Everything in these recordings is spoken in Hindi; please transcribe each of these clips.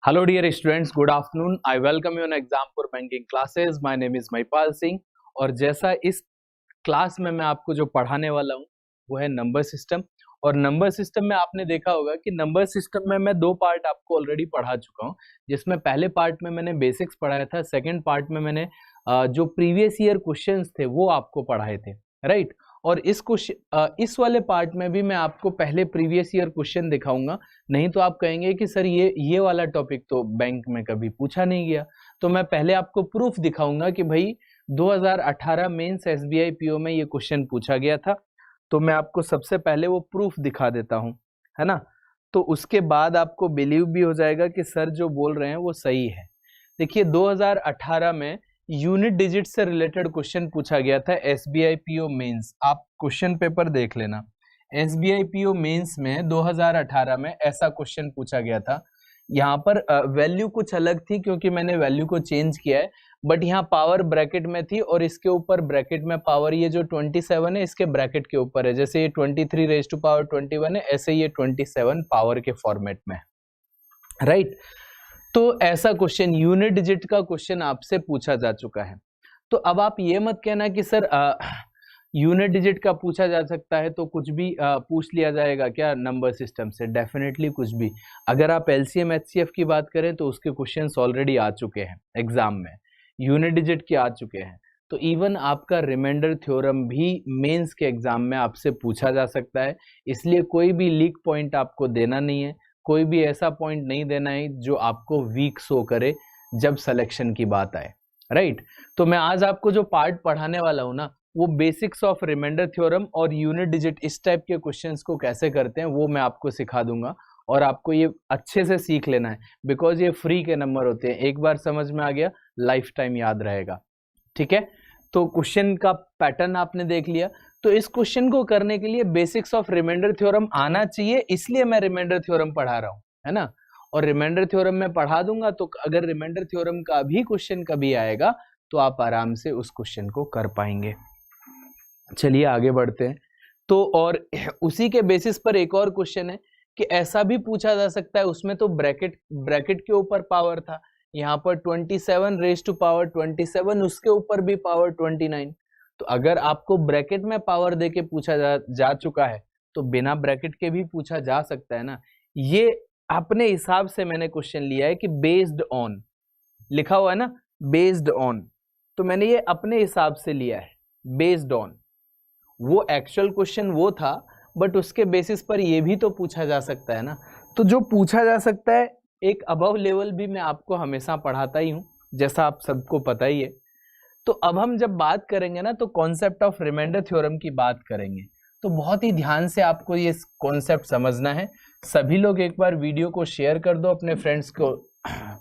Hello dear students, good afternoon. I welcome you on Exampur Banking classes. My name is Maipal Singh और जैसा इस क्लास में मैं आपको जो पढ़ाने वाला हूँ वो है नंबर सिस्टम। और नंबर सिस्टम में आपने देखा होगा कि नंबर सिस्टम में मैं दो पार्ट आपको ऑलरेडी पढ़ा चुका हूँ, जिसमें पहले पार्ट में मैंने बेसिक्स पढ़ाया था, सेकंड पार्ट में मैंने जो प्रीवियस ईयर क्वेश्चंस थे वो आपको पढ़ाए थे, राइट। और इस वाले पार्ट में भी मैं आपको पहले प्रीवियस ईयर क्वेश्चन दिखाऊंगा, नहीं तो आप कहेंगे कि सर ये वाला टॉपिक तो बैंक में कभी पूछा नहीं गया। तो मैं पहले आपको प्रूफ दिखाऊंगा कि भाई 2018 मेंस एसबीआई पीओ में ये क्वेश्चन पूछा गया था। तो मैं आपको सबसे पहले वो प्रूफ दिखा देता हूं, है ना। तो उसके बाद आपको बिलीव भी हो जाएगा कि सर जो बोल रहे हैं वो सही है। देखिए 2018 में यूनिट डिजिट से रिलेटेड क्वेश्चन पूछा गया था एसबीआई पीओ मेंस। आप क्वेश्चन पेपर देख लेना, एसबीआई पीओ मेंस में 2018 में ऐसा क्वेश्चन पूछा गया था। यहाँ पर वैल्यू कुछ अलग थी क्योंकि मैंने वैल्यू को चेंज किया है, बट यहाँ पावर ब्रैकेट में थी और इसके ऊपर ब्रैकेट में पावर, ये जो 27 है इसके ब्रैकेट के ऊपर है। जैसे ये 23 रेज टू पावर 21 है, ऐसे ये 27 पावर के फॉर्मेट में, राइट। तो ऐसा क्वेश्चन यूनिट डिजिट का क्वेश्चन आपसे पूछा जा चुका है। तो अब आप ये मत कहना कि सर यूनिट डिजिट का पूछा जा सकता है तो कुछ भी पूछ लिया जाएगा क्या नंबर सिस्टम से। डेफिनेटली कुछ भी। अगर आप एलसीएम एचसीएफ की बात करें तो उसके क्वेश्चंस ऑलरेडी आ चुके हैं एग्जाम में, यूनिट डिजिट के आ चुके हैं। तो इवन आपका रिमाइंडर थ्योरम भी मेंस के एग्जाम में आपसे पूछा जा सकता है। इसलिए कोई भी लीक पॉइंट आपको देना नहीं है, कोई भी ऐसा पॉइंट नहीं देना है जो आपको वीक शो करे जब सिलेक्शन की बात आए, राइट। तो मैं आज आपको जो पार्ट पढ़ाने वाला हूं ना, वो बेसिक्स ऑफ रिमाइंडर थ्योरम और यूनिट डिजिट इस टाइप के क्वेश्चंस को कैसे करते हैं वो मैं आपको सिखा दूंगा। और आपको ये अच्छे से सीख लेना है, बिकॉज ये फ्री के नंबर होते हैं। एक बार समझ में आ गया, लाइफ टाइम याद रहेगा, ठीक है। तो क्वेश्चन का पैटर्न आपने देख लिया। तो इस क्वेश्चन को करने के लिए बेसिक्स ऑफ रिमाइंडर थ्योरम आना चाहिए, इसलिए मैं रिमाइंडर थ्योरम पढ़ा रहा हूं, है ना। और रिमाइंडर थ्योरम में पढ़ा दूंगा तो अगर रिमाइंडर थ्योरम का भी क्वेश्चन कभी आएगा तो आप आराम से उस क्वेश्चन को कर पाएंगे। चलिए आगे बढ़ते हैं। तो और उसी के बेसिस पर एक और क्वेश्चन है कि ऐसा भी पूछा जा सकता है, उसमें तो ब्रैकेट के ऊपर पावर था, यहाँ पर 27 रेज टू पावर 27, उसके ऊपर भी पावर 29। तो अगर आपको ब्रैकेट में पावर देके पूछा जा चुका है तो बिना ब्रैकेट के भी पूछा जा सकता है ना। ये अपने हिसाब से मैंने क्वेश्चन लिया है कि बेस्ड ऑन लिखा हुआ है ना, बेस्ड ऑन। तो मैंने ये अपने हिसाब से लिया है बेस्ड ऑन। वो एक्चुअल क्वेश्चन वो था, बट उसके बेसिस पर ये भी तो पूछा जा सकता है ना। तो जो पूछा जा सकता है, एक अबव लेवल भी मैं आपको हमेशा पढ़ाता ही हूं, जैसा आप सबको पता ही है। तो अब हम जब बात करेंगे ना तो कॉन्सेप्ट ऑफ रिमाइंडर थ्योरम की बात करेंगे। तो बहुत ही ध्यान से आपको ये कॉन्सेप्ट समझना है। सभी लोग एक बार वीडियो को शेयर कर दो, अपने फ्रेंड्स को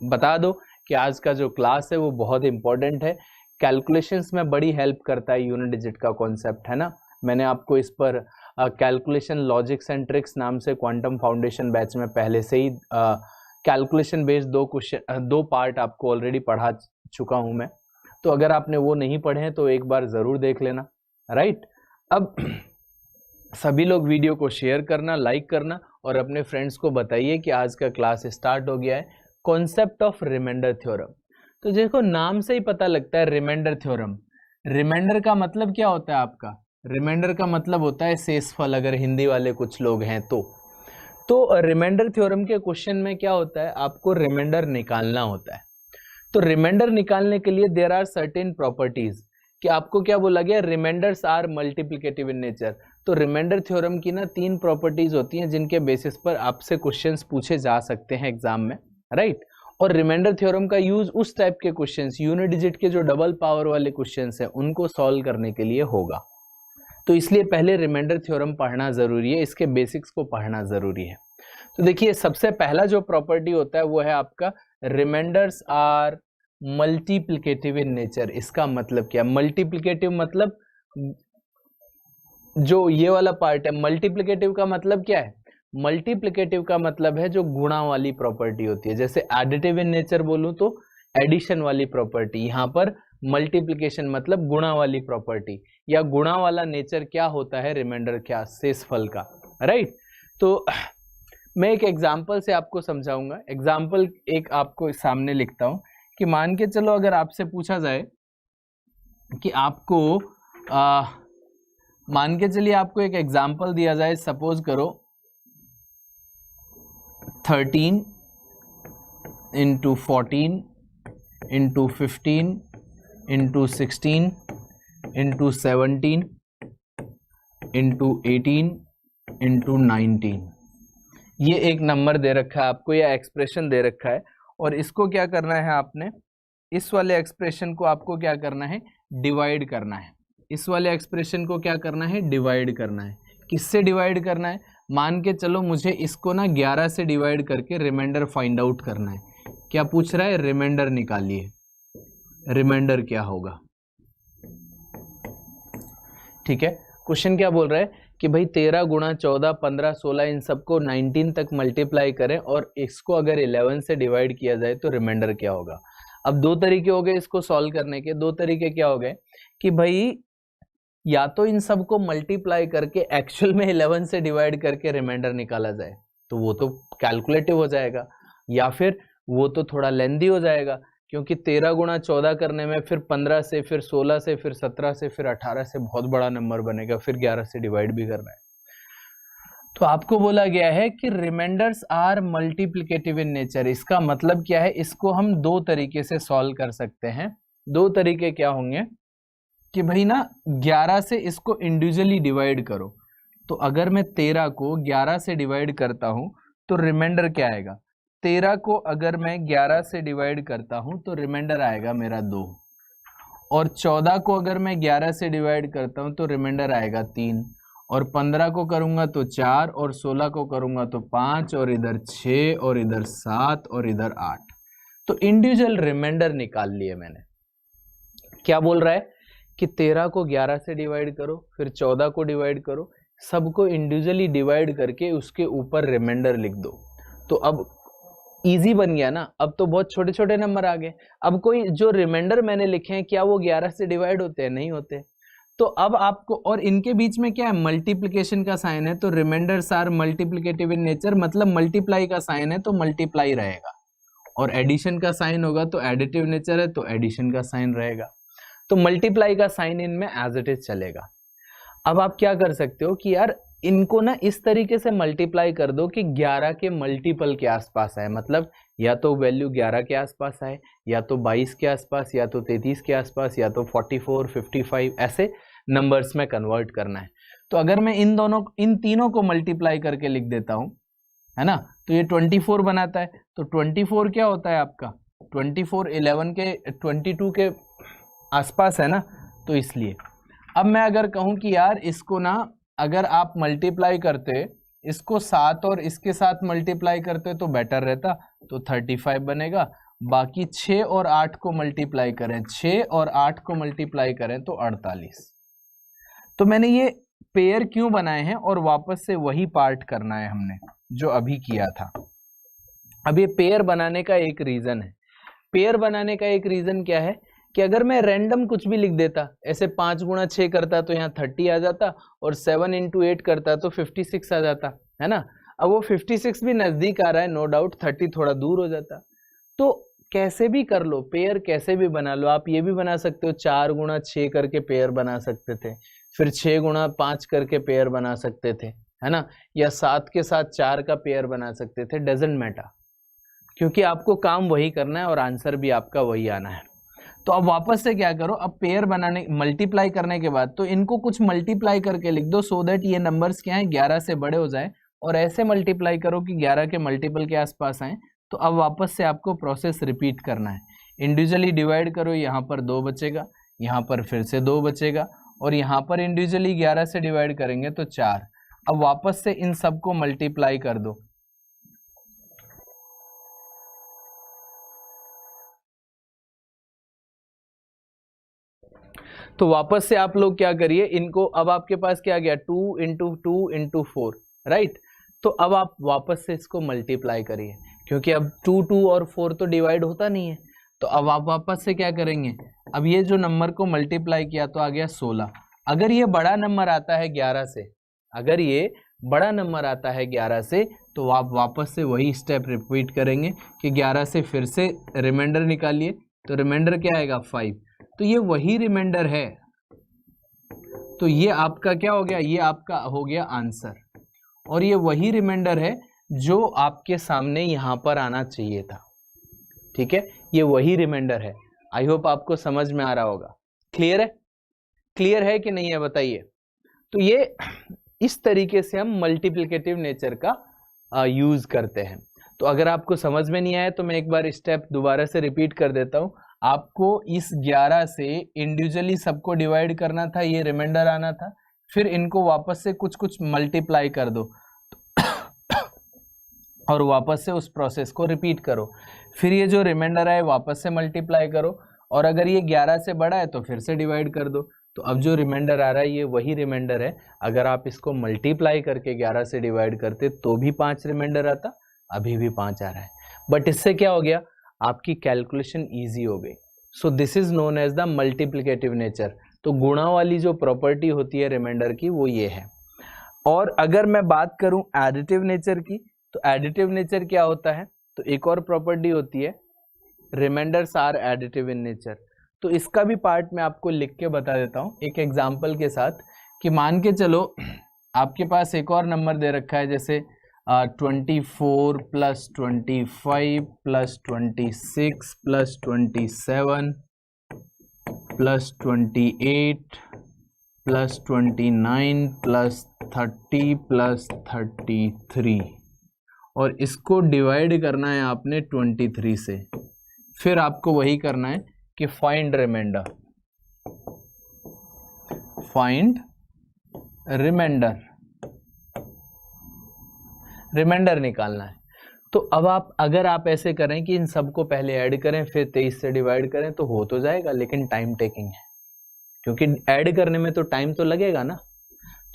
बता दो कि आज का जो क्लास है वो बहुत इंपॉर्टेंट है। कैलकुलेशंस में बड़ी हेल्प करता है यूनिट डिजिट का कॉन्सेप्ट, है ना। मैंने आपको इस पर कैलकुलेशन लॉजिक्स एंड ट्रिक्स नाम से क्वांटम फाउंडेशन बैच में पहले से ही कैलकुलेशन बेस्ड दो पार्ट आपको ऑलरेडी पढ़ा चुका हूं मैं। तो अगर आपने वो नहीं पढ़े हैं तो एक बार जरूर देख लेना, राइट। अब सभी लोग वीडियो को शेयर करना, लाइक करना और अपने फ्रेंड्स को बताइए कि आज का क्लास स्टार्ट हो गया है। Concept of remainder theorem. तो देखो नाम से ही पता लगता है रिमाइंडर थ्योरम। रिमाइंडर का मतलब क्या होता है आपका? रिमाइंडर का मतलब होता है शेषफल, अगर हिंदी वाले कुछ लोग हैं तो रिमाइंडर थ्योरम के क्वेश्चन में क्या होता है, आपको रिमाइंडर निकालना होता है। तो रिमाइंडर निकालने के लिए देयर आर सर्टेन प्रॉपर्टीज, कि आपको क्या बोला गया, remainders are multiplicative in nature. तो रिमाइंडर थ्योरम की ना 3 प्रॉपर्टीज होती हैं जिनके बेसिस पर आपसे क्वेश्चंस पूछे जा सकते हैं एग्जाम में, राइट। और रिमाइंडर थ्योरम का यूज उस टाइप के क्वेश्चंस, यूनिट डिजिट के जो डबल पावर वाले क्वेश्चंस हैं उनको सॉल्व करने के लिए होगा। तो इसलिए पहले रिमाइंडर थ्योरम पढ़ना जरूरी है, इसके बेसिक्स को पढ़ना जरूरी है। तो देखिए सबसे पहला जो प्रॉपर्टी होता है वो है आपका remainders are multiplicative in nature. इसका मतलब क्या? मल्टीप्लिकेटिव मतलब जो ये वाला पार्ट है, मल्टीप्लिकेटिव का मतलब क्या है? मल्टीप्लिकेटिव का मतलब है जो गुणा वाली प्रॉपर्टी होती है। जैसे एडिटिव इन नेचर बोलूं तो एडिशन वाली प्रॉपर्टी, यहाँ पर मल्टीप्लिकेशन मतलब गुणा वाली प्रॉपर्टी, या गुणा वाला नेचर क्या होता है रिमाइंडर क्या, शेषफल का, राइट। तो मैं एक एग्जाम्पल से आपको समझाऊंगा। एग्जाम्पल एक आपको सामने लिखता हूं कि मान के चलो अगर आपसे पूछा जाए कि आपको मान के चलिए आपको एक एग्जाम्पल दिया जाए, सपोज करो 13 into 14 into 15 into 16 into 17 into 18 into 19, ये एक नंबर दे रखा है आपको या एक्सप्रेशन दे रखा है, और इसको क्या करना है आपने, इस वाले एक्सप्रेशन को आपको क्या करना है, डिवाइड करना है। इस वाले एक्सप्रेशन को क्या करना है, डिवाइड करना है। किससे डिवाइड करना है, मान के चलो मुझे इसको ना 11 से डिवाइड करके रिमाइंडर फाइंड आउट करना है। क्या पूछ रहा है, रिमाइंडर निकालिए। रिमाइंडर क्या होगा, ठीक है। क्वेश्चन क्या बोल रहा है कि भाई 13 गुणा 14 15 16 इन सबको 19 तक मल्टीप्लाई करें और इसको अगर 11 से डिवाइड किया जाए तो रिमाइंडर क्या होगा। अब दो तरीके हो गए इसको सॉल्व करने के। दो तरीके क्या हो गए कि भाई या तो इन सबको मल्टीप्लाई करके एक्चुअल में 11 से डिवाइड करके रिमाइंडर निकाला जाए, तो वो तो कैलकुलेटिव हो जाएगा, या फिर वो तो थोड़ा लेंदी हो जाएगा, क्योंकि 13 गुणा 14 करने में फिर 15 से, फिर 16 से, फिर 17 से, फिर 18 से बहुत बड़ा नंबर बनेगा, फिर 11 से डिवाइड भी करना है। तो आपको बोला गया है कि remainders are multiplicative in nature. इसका मतलब क्या है, इसको हम दो तरीके से सॉल्व कर सकते हैं। दो तरीके क्या होंगे कि भाई ना 11 से इसको इंडिविजुअली डिवाइड करो, तो अगर मैं 13 को 11 से डिवाइड करता हूं तो रिमाइंडर क्या आएगा, 13 को अगर मैं 11 से डिवाइड करता हूं तो रिमाइंडर आएगा मेरा 2, और 14 को अगर मैं 11 से डिवाइड करता हूं तो रिमाइंडर आएगा 3, और 15 को करूंगा तो 4, और 16 को करूंगा तो 5, और इधर 6, और इधर 7, और इधर 8। तो इंडिविजुअल रिमाइंडर निकाल लिए मैंने। क्या बोल रहा है कि 13 को 11 से डिवाइड करो, फिर 14 को डिवाइड करो, सबको इंडिविजुअली डिवाइड करके उसके ऊपर रिमाइंडर लिख दो। तो अब इजी बन गया ना। अब तो बहुत छोटे छोटे नंबर आ गए। अब कोई जो रिमाइंडर मैंने लिखे हैं क्या वो 11 से डिवाइड होते हैं, नहीं होते। तो अब आपको, और इनके बीच में क्या है, मल्टीप्लिकेशन का साइन है, तो remainders are multiplicative in nature, मतलब मल्टीप्लाई का साइन है तो मल्टीप्लाई रहेगा, और एडिशन का साइन होगा तो एडिटिव नेचर है तो एडिशन का साइन रहेगा। तो मल्टीप्लाई का साइन इनमें एज इट इज चलेगा। अब आप क्या कर सकते हो कि यार इनको ना इस तरीके से मल्टीप्लाई कर दो कि 11 के मल्टीपल के आसपास आए, मतलब या तो वैल्यू 11 के आसपास आए, या तो 22 के आसपास, या तो 33 के आसपास, या तो 44 55 ऐसे नंबर्स में कन्वर्ट करना है। तो अगर मैं इन तीनों को मल्टीप्लाई करके लिख देता हूं, है ना, तो ये 24 बनाता है। तो 24 क्या होता है आपका, 24 11 के 22 के आसपास है ना, तो इसलिए अब मैं अगर कहूं कि यार इसको ना अगर आप मल्टीप्लाई करते, इसको 7 और इसके साथ मल्टीप्लाई करते तो बेटर रहता, तो 35 बनेगा। बाकी 6 और 8 को मल्टीप्लाई करें, 6 और 8 को मल्टीप्लाई करें तो 48। तो मैंने ये पेयर क्यों बनाए हैं, और वापस से वही पार्ट करना है हमने जो अभी किया था। अब ये पेयर बनाने का एक रीजन है। पेयर बनाने का एक रीजन क्या है कि अगर मैं रैंडम कुछ भी लिख देता, ऐसे 5 गुणा 6 करता तो यहाँ 30 आ जाता, और 7 इंटू 8 करता तो 56 आ जाता, है ना। अब वो 56 भी नजदीक आ रहा है, नो डाउट, 30 थोड़ा दूर हो जाता। तो कैसे भी कर लो, पेयर कैसे भी बना लो। आप ये भी बना सकते हो 4 गुणा 6 करके पेयर बना सकते थे, फिर 6 गुणा 5 करके पेयर बना सकते थे, है ना, या 7 के साथ 4 का पेयर बना सकते थे, डजेंट मैटर, क्योंकि आपको काम वही करना है और आंसर भी आपका वही आना है। तो अब वापस से क्या करो, अब पेयर बनाने, मल्टीप्लाई करने के बाद तो इनको कुछ मल्टीप्लाई करके लिख दो, सो दैट ये नंबर्स क्या है 11 से बड़े हो जाए, और ऐसे मल्टीप्लाई करो कि 11 के मल्टीपल के आसपास आए। तो अब वापस से आपको प्रोसेस रिपीट करना है। इंडिविजुअली डिवाइड करो, यहाँ पर 2 बचेगा, यहाँ पर फिर से 2 बचेगा, और यहाँ पर इंडिविजुअली 11 से डिवाइड करेंगे तो 4। अब वापस से इन सबको मल्टीप्लाई कर दो, तो वापस से आप लोग क्या करिए इनको, अब आपके पास क्या गया 2 इंटू 2 इंटू 4, राइट। तो अब आप वापस से इसको मल्टीप्लाई करिए, क्योंकि अब 2 2 और 4 तो डिवाइड होता नहीं है। तो अब आप वापस से क्या करेंगे, अब ये जो नंबर को मल्टीप्लाई किया तो आ गया 16। अगर ये बड़ा नंबर आता है 11 से, अगर ये बड़ा नंबर आता है 11 से, तो आप वापस से वही स्टेप रिपीट करेंगे कि 11 से फिर से रिमाइंडर निकालिए, तो रिमाइंडर क्या आएगा 5। तो ये वही रिमाइंडर है, तो ये आपका क्या हो गया, ये आपका हो गया आंसर। और ये वही रिमाइंडर है जो आपके सामने यहाँ पर आना चाहिए था। ठीक है, ये वही रिमाइंडर है। आई होप आपको समझ में आ रहा होगा। क्लियर है? क्लियर है कि नहीं है बताइए। तो ये इस तरीके से हम मल्टीप्लिकेटिव नेचर का यूज करते हैं। तो अगर आपको समझ में नहीं आया तो मैं एक बार स्टेप दोबारा से रिपीट कर देता हूं। आपको इस 11 से इंडिविजुअली सबको डिवाइड करना था, ये रिमाइंडर आना था, फिर इनको वापस से कुछ कुछ मल्टीप्लाई कर दो और वापस से उस प्रोसेस को रिपीट करो। फिर ये जो रिमाइंडर आए वापस से मल्टीप्लाई करो, और अगर ये 11 से बड़ा है तो फिर से डिवाइड कर दो। तो अब जो रिमाइंडर आ रहा है ये वही रिमाइंडर है। अगर आप इसको मल्टीप्लाई करके 11 से डिवाइड करते तो भी 5 रिमाइंडर आता, अभी भी 5 आ रहा है। बट इससे क्या हो गया, आपकी कैलकुलेशन ईजी हो गई। So this is known as the multiplicative nature. तो गुणा वाली जो प्रॉपर्टी होती है रिमाइंडर की वो ये है। और अगर मैं बात करूं एडिटिव नेचर की, तो एडिटिव नेचर क्या होता है, तो एक और प्रॉपर्टी होती है remainders are additive in nature. तो इसका भी पार्ट मैं आपको लिख के बता देता हूं एक एग्जांपल के साथ, कि मान के चलो आपके पास एक और नंबर दे रखा है, जैसे 24 plus 25 plus 26 plus 27 plus 28 plus 29 plus 30 plus 33, और इसको डिवाइड करना है आपने 23 से। फिर आपको वही करना है कि फाइंड रिमाइंडर, फाइंड रिमाइंडर निकालना है। तो अब आप अगर आप ऐसे करें कि इन सबको पहले ऐड करें फिर 23 से डिवाइड करें तो हो तो जाएगा, लेकिन टाइम टेकिंग है, क्योंकि ऐड करने में तो टाइम तो लगेगा ना।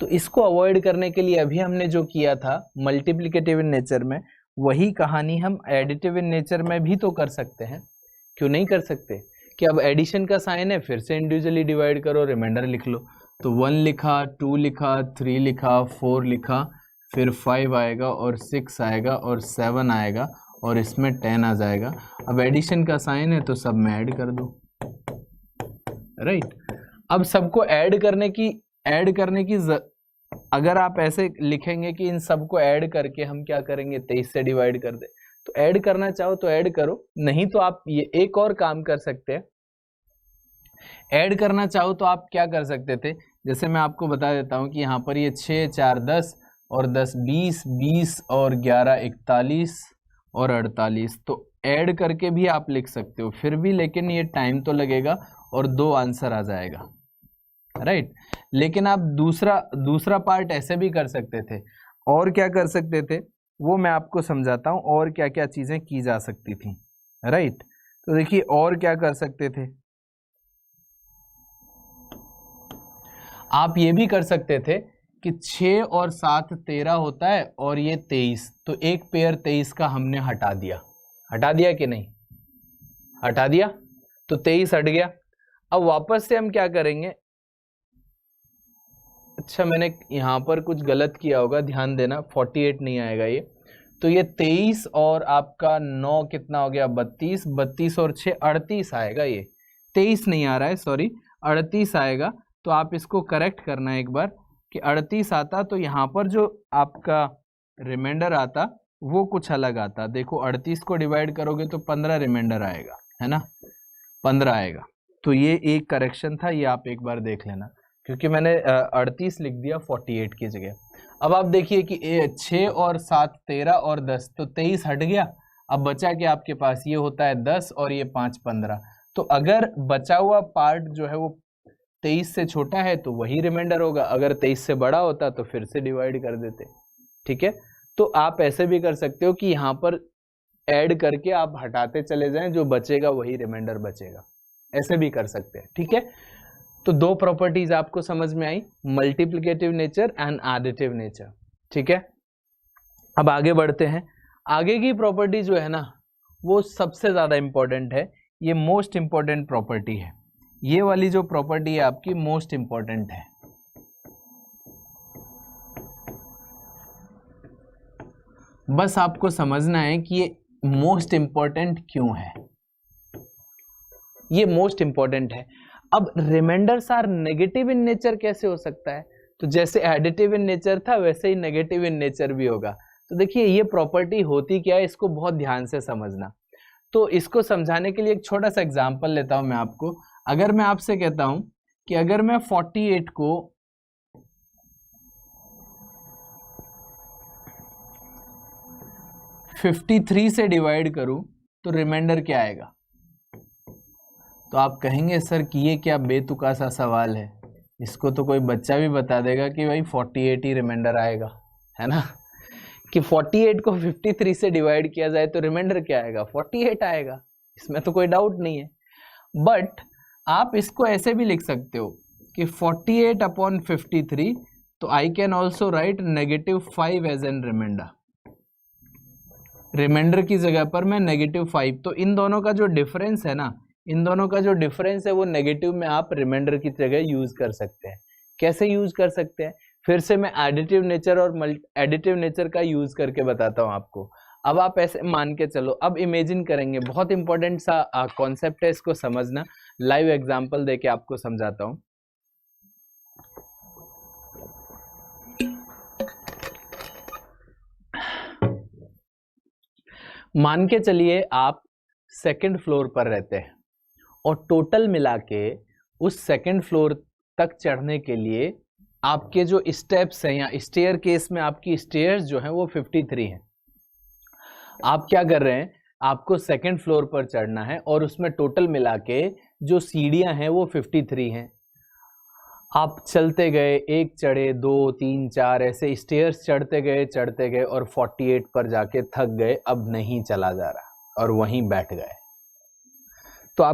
तो इसको अवॉइड करने के लिए अभी हमने जो किया था मल्टीप्लिकेटिव इन नेचर में, वही कहानी हम एडिटिव इन नेचर में भी तो कर सकते हैं। क्यों नहीं कर सकते, कि अब एडिशन का साइन है, फिर से इंडिविजुअली डिवाइड करो, रिमाइंडर लिख लो। तो 1 लिखा, 2 लिखा, 3 लिखा, 4 लिखा, फिर 5 आएगा और 6 आएगा और 7 आएगा और इसमें 10 आ जाएगा। अब एडिशन का साइन है तो सब में ऐड कर दो, राइट। अब सबको ऐड करने की अगर आप ऐसे लिखेंगे कि इन सबको ऐड करके हम क्या करेंगे 23 से डिवाइड कर दे, तो ऐड करना चाहो तो ऐड करो, नहीं तो आप ये एक और काम कर सकते हैं। ऐड करना चाहो तो आप क्या कर सकते थे, जैसे मैं आपको बता देता हूं कि यहाँ पर ये 6 4 10 और 10 20, 20 और 11 41 और 48, तो ऐड करके भी आप लिख सकते हो फिर भी, लेकिन ये टाइम तो लगेगा और 2 आंसर आ जाएगा, राइट। लेकिन आप दूसरा पार्ट ऐसे भी कर सकते थे। और क्या कर सकते थे वो मैं आपको समझाता हूं, और क्या क्या चीजें की जा सकती थी, राइट। तो देखिए और क्या कर सकते थे, आप ये भी कर सकते थे कि 6 और 7 13 होता है और ये 23, तो एक पेयर 23 का हमने हटा दिया कि नहीं, हटा दिया, तो 23 हट गया। अब वापस से हम क्या करेंगे, अच्छा मैंने यहाँ पर कुछ गलत किया होगा, ध्यान देना, 48 नहीं आएगा ये, तो ये 23 और आपका 9 कितना हो गया 32, 32 और 6 38 आएगा, ये 23 नहीं आ रहा है, सॉरी 38 आएगा। तो आप इसको करेक्ट करना एक बार कि 38 आता, तो यहाँ पर जो आपका रिमाइंडर आता वो कुछ अलग आता। देखो 38 को डिवाइड करोगे तो 15 रिमाइंडर आएगा, है ना, 15 आएगा। तो ये एक करेक्शन था, ये आप एक बार देख लेना, क्योंकि मैंने 38 लिख दिया 48 की जगह। अब आप देखिए कि 6 और 7 13 और 10, तो 23 हट गया। अब बचा क्या आपके पास, ये होता है 10 और ये 5 15। तो अगर बचा हुआ पार्ट जो है वो 23 से छोटा है तो वही रिमाइंडर होगा, अगर 23 से बड़ा होता तो फिर से डिवाइड कर देते, ठीक है। तो आप ऐसे भी कर सकते हो कि यहाँ पर ऐड करके आप हटाते चले जाएं, जो बचेगा वही रिमाइंडर बचेगा, ऐसे भी कर सकते हैं, ठीक है। तो 2 प्रॉपर्टीज आपको समझ में आई, multiplicative nature and additive nature, ठीक है। अब आगे बढ़ते हैं। आगे की प्रॉपर्टी जो है ना वो सबसे ज्यादा इंपॉर्टेंट है, ये मोस्ट इंपॉर्टेंट प्रॉपर्टी है, ये वाली जो प्रॉपर्टी है आपकी मोस्ट इंपॉर्टेंट है। बस आपको समझना है कि ये मोस्ट इंपॉर्टेंट क्यों है, ये मोस्ट इंपॉर्टेंट है। अब remainders are negative in nature कैसे हो सकता है? तो जैसे एडिटिव इन नेचर था वैसे ही नेगेटिव इन नेचर भी होगा। तो देखिए ये प्रॉपर्टी होती क्या है, इसको बहुत ध्यान से समझना। तो इसको समझाने के लिए एक छोटा सा एग्जांपल लेता हूं मैं आपको। अगर मैं आपसे कहता हूं कि अगर मैं 48 को 53 से डिवाइड करूं तो रिमाइंडर क्या आएगा? तो आप कहेंगे सर कि ये क्या बेतुका सा सवाल है, इसको तो कोई बच्चा भी बता देगा कि भाई 48 ही रिमाइंडर आएगा, है ना, कि 48 को 53 से डिवाइड किया जाए तो रिमाइंडर क्या आएगा? 48 आएगा, इसमें तो कोई डाउट नहीं है। बट आप इसको ऐसे भी लिख सकते हो कि 48 अपॉन 53, तो I can also write -5 as an remainder. Remainder की जगह पर मैं -5, तो इन दोनों का जो डिफरेंस है ना, इन दोनों का जो डिफरेंस है वो नेगेटिव में आप रिमाइंडर की जगह यूज कर सकते हैं। कैसे यूज कर सकते हैं? फिर से मैं एडिटिव नेचर और एडिटिव नेचर का यूज करके बताता हूं आपको। अब आप ऐसे मान के चलो, अब इमेजिन करेंगे, बहुत इंपॉर्टेंट सा कॉन्सेप्ट है, इसको समझना। लाइव एग्जांपल देके आपको समझाता हूं। मान के चलिए आप सेकंड फ्लोर पर रहते हैं और टोटल मिला के उस सेकंड फ्लोर तक चढ़ने के लिए आपके जो स्टेप्स हैं या स्टेयर केस में आपकी स्टेयर्स जो हैं वो 53 हैं। आप क्या कर रहे हैं, आपको सेकंड फ्लोर पर चढ़ना है और उसमें टोटल मिला के जो सीढ़ियां हैं वो 53 हैं। आप चलते गए, एक चढ़े, 2, 3, 4 ऐसे स्टेयर्स चढ़ते गए और 48 पर जाके थक गए, अब नहीं चला जा रहा और वहीं बैठ गए। तो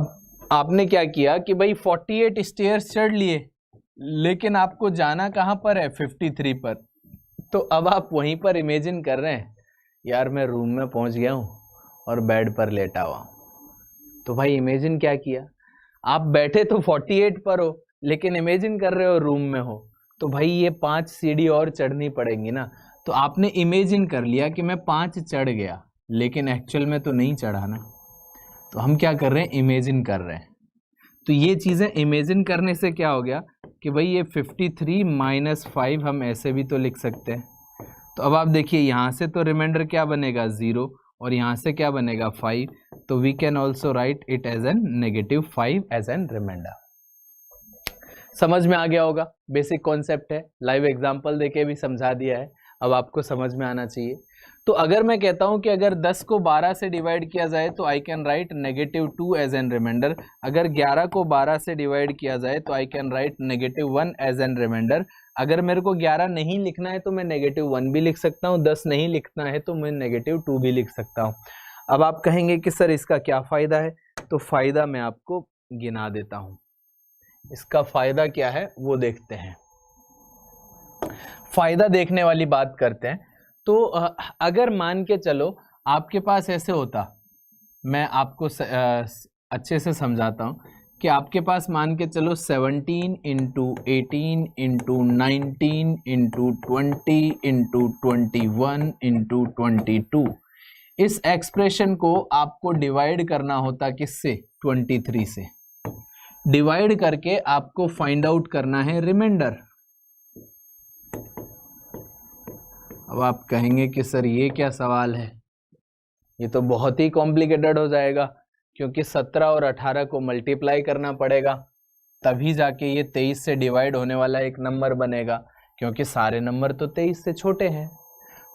आपने क्या किया कि भाई 48 स्टेयर्स चढ़ लिए, लेकिन आपको जाना कहां पर है? 53 पर। तो अब आप वहीं पर इमेजिन कर रहे हैं, यार मैं रूम में पहुंच गया हूं और बेड पर लेटा हुआ हूं। तो भाई इमेजिन क्या किया, आप बैठे तो 48 पर हो लेकिन इमेजिन कर रहे हो रूम में हो, तो भाई ये 5 सीढ़ी और चढ़नी पड़ेंगी ना। तो आपने इमेजिन कर लिया कि मैं 5 चढ़ गया, लेकिन एक्चुअल में तो नहीं चढ़ा ना। तो हम क्या कर रहे हैं, इमेजिन कर रहे हैं। तो ये चीजें इमेजिन करने से क्या हो गया कि भाई ये 53 - 5 हम ऐसे भी तो लिख सकते हैं। तो अब आप देखिए यहाँ से तो रिमाइंडर क्या बनेगा? 0, और यहाँ से क्या बनेगा? 5। तो we can also write it as an -5 as an remainder. समझ में आ गया होगा, बेसिक कॉन्सेप्ट है, लाइव एग्जांपल देके भी समझा दिया है, अब आपको समझ में आना चाहिए। तो अगर मैं कहता हूं कि अगर 10 को 12 से डिवाइड किया जाए तो I can write -2 as an remainder. अगर 11 को 12 से डिवाइड किया जाए तो I can write -1 as an remainder. अगर मेरे को 11 नहीं लिखना है तो मैं -1 भी लिख सकता हूँ, 10 नहीं लिखना है तो मैं -2 भी लिख सकता हूँ। अब आप कहेंगे कि सर इसका क्या फायदा है? तो फायदा मैं आपको गिना देता हूं। इसका फायदा क्या है वो देखते हैं। फायदा देखने वाली बात करते हैं। तो अगर मान के चलो आपके पास ऐसे होता, मैं आपको अच्छे से समझाता हूं कि आपके पास मान के चलो 17 × 18 × 19 × 20 × 21 × 22, इस एक्सप्रेशन को आपको डिवाइड करना होता किससे? 23 से। डिवाइड करके आपको फाइंड आउट करना है रिमाइंडर। अब आप कहेंगे कि सर ये क्या सवाल है, ये तो बहुत ही कॉम्प्लिकेटेड हो जाएगा, क्योंकि 17 और 18 को मल्टीप्लाई करना पड़ेगा, तभी जाके ये 23 से डिवाइड होने वाला एक नंबर बनेगा, क्योंकि सारे नंबर तो 23 से छोटे हैं।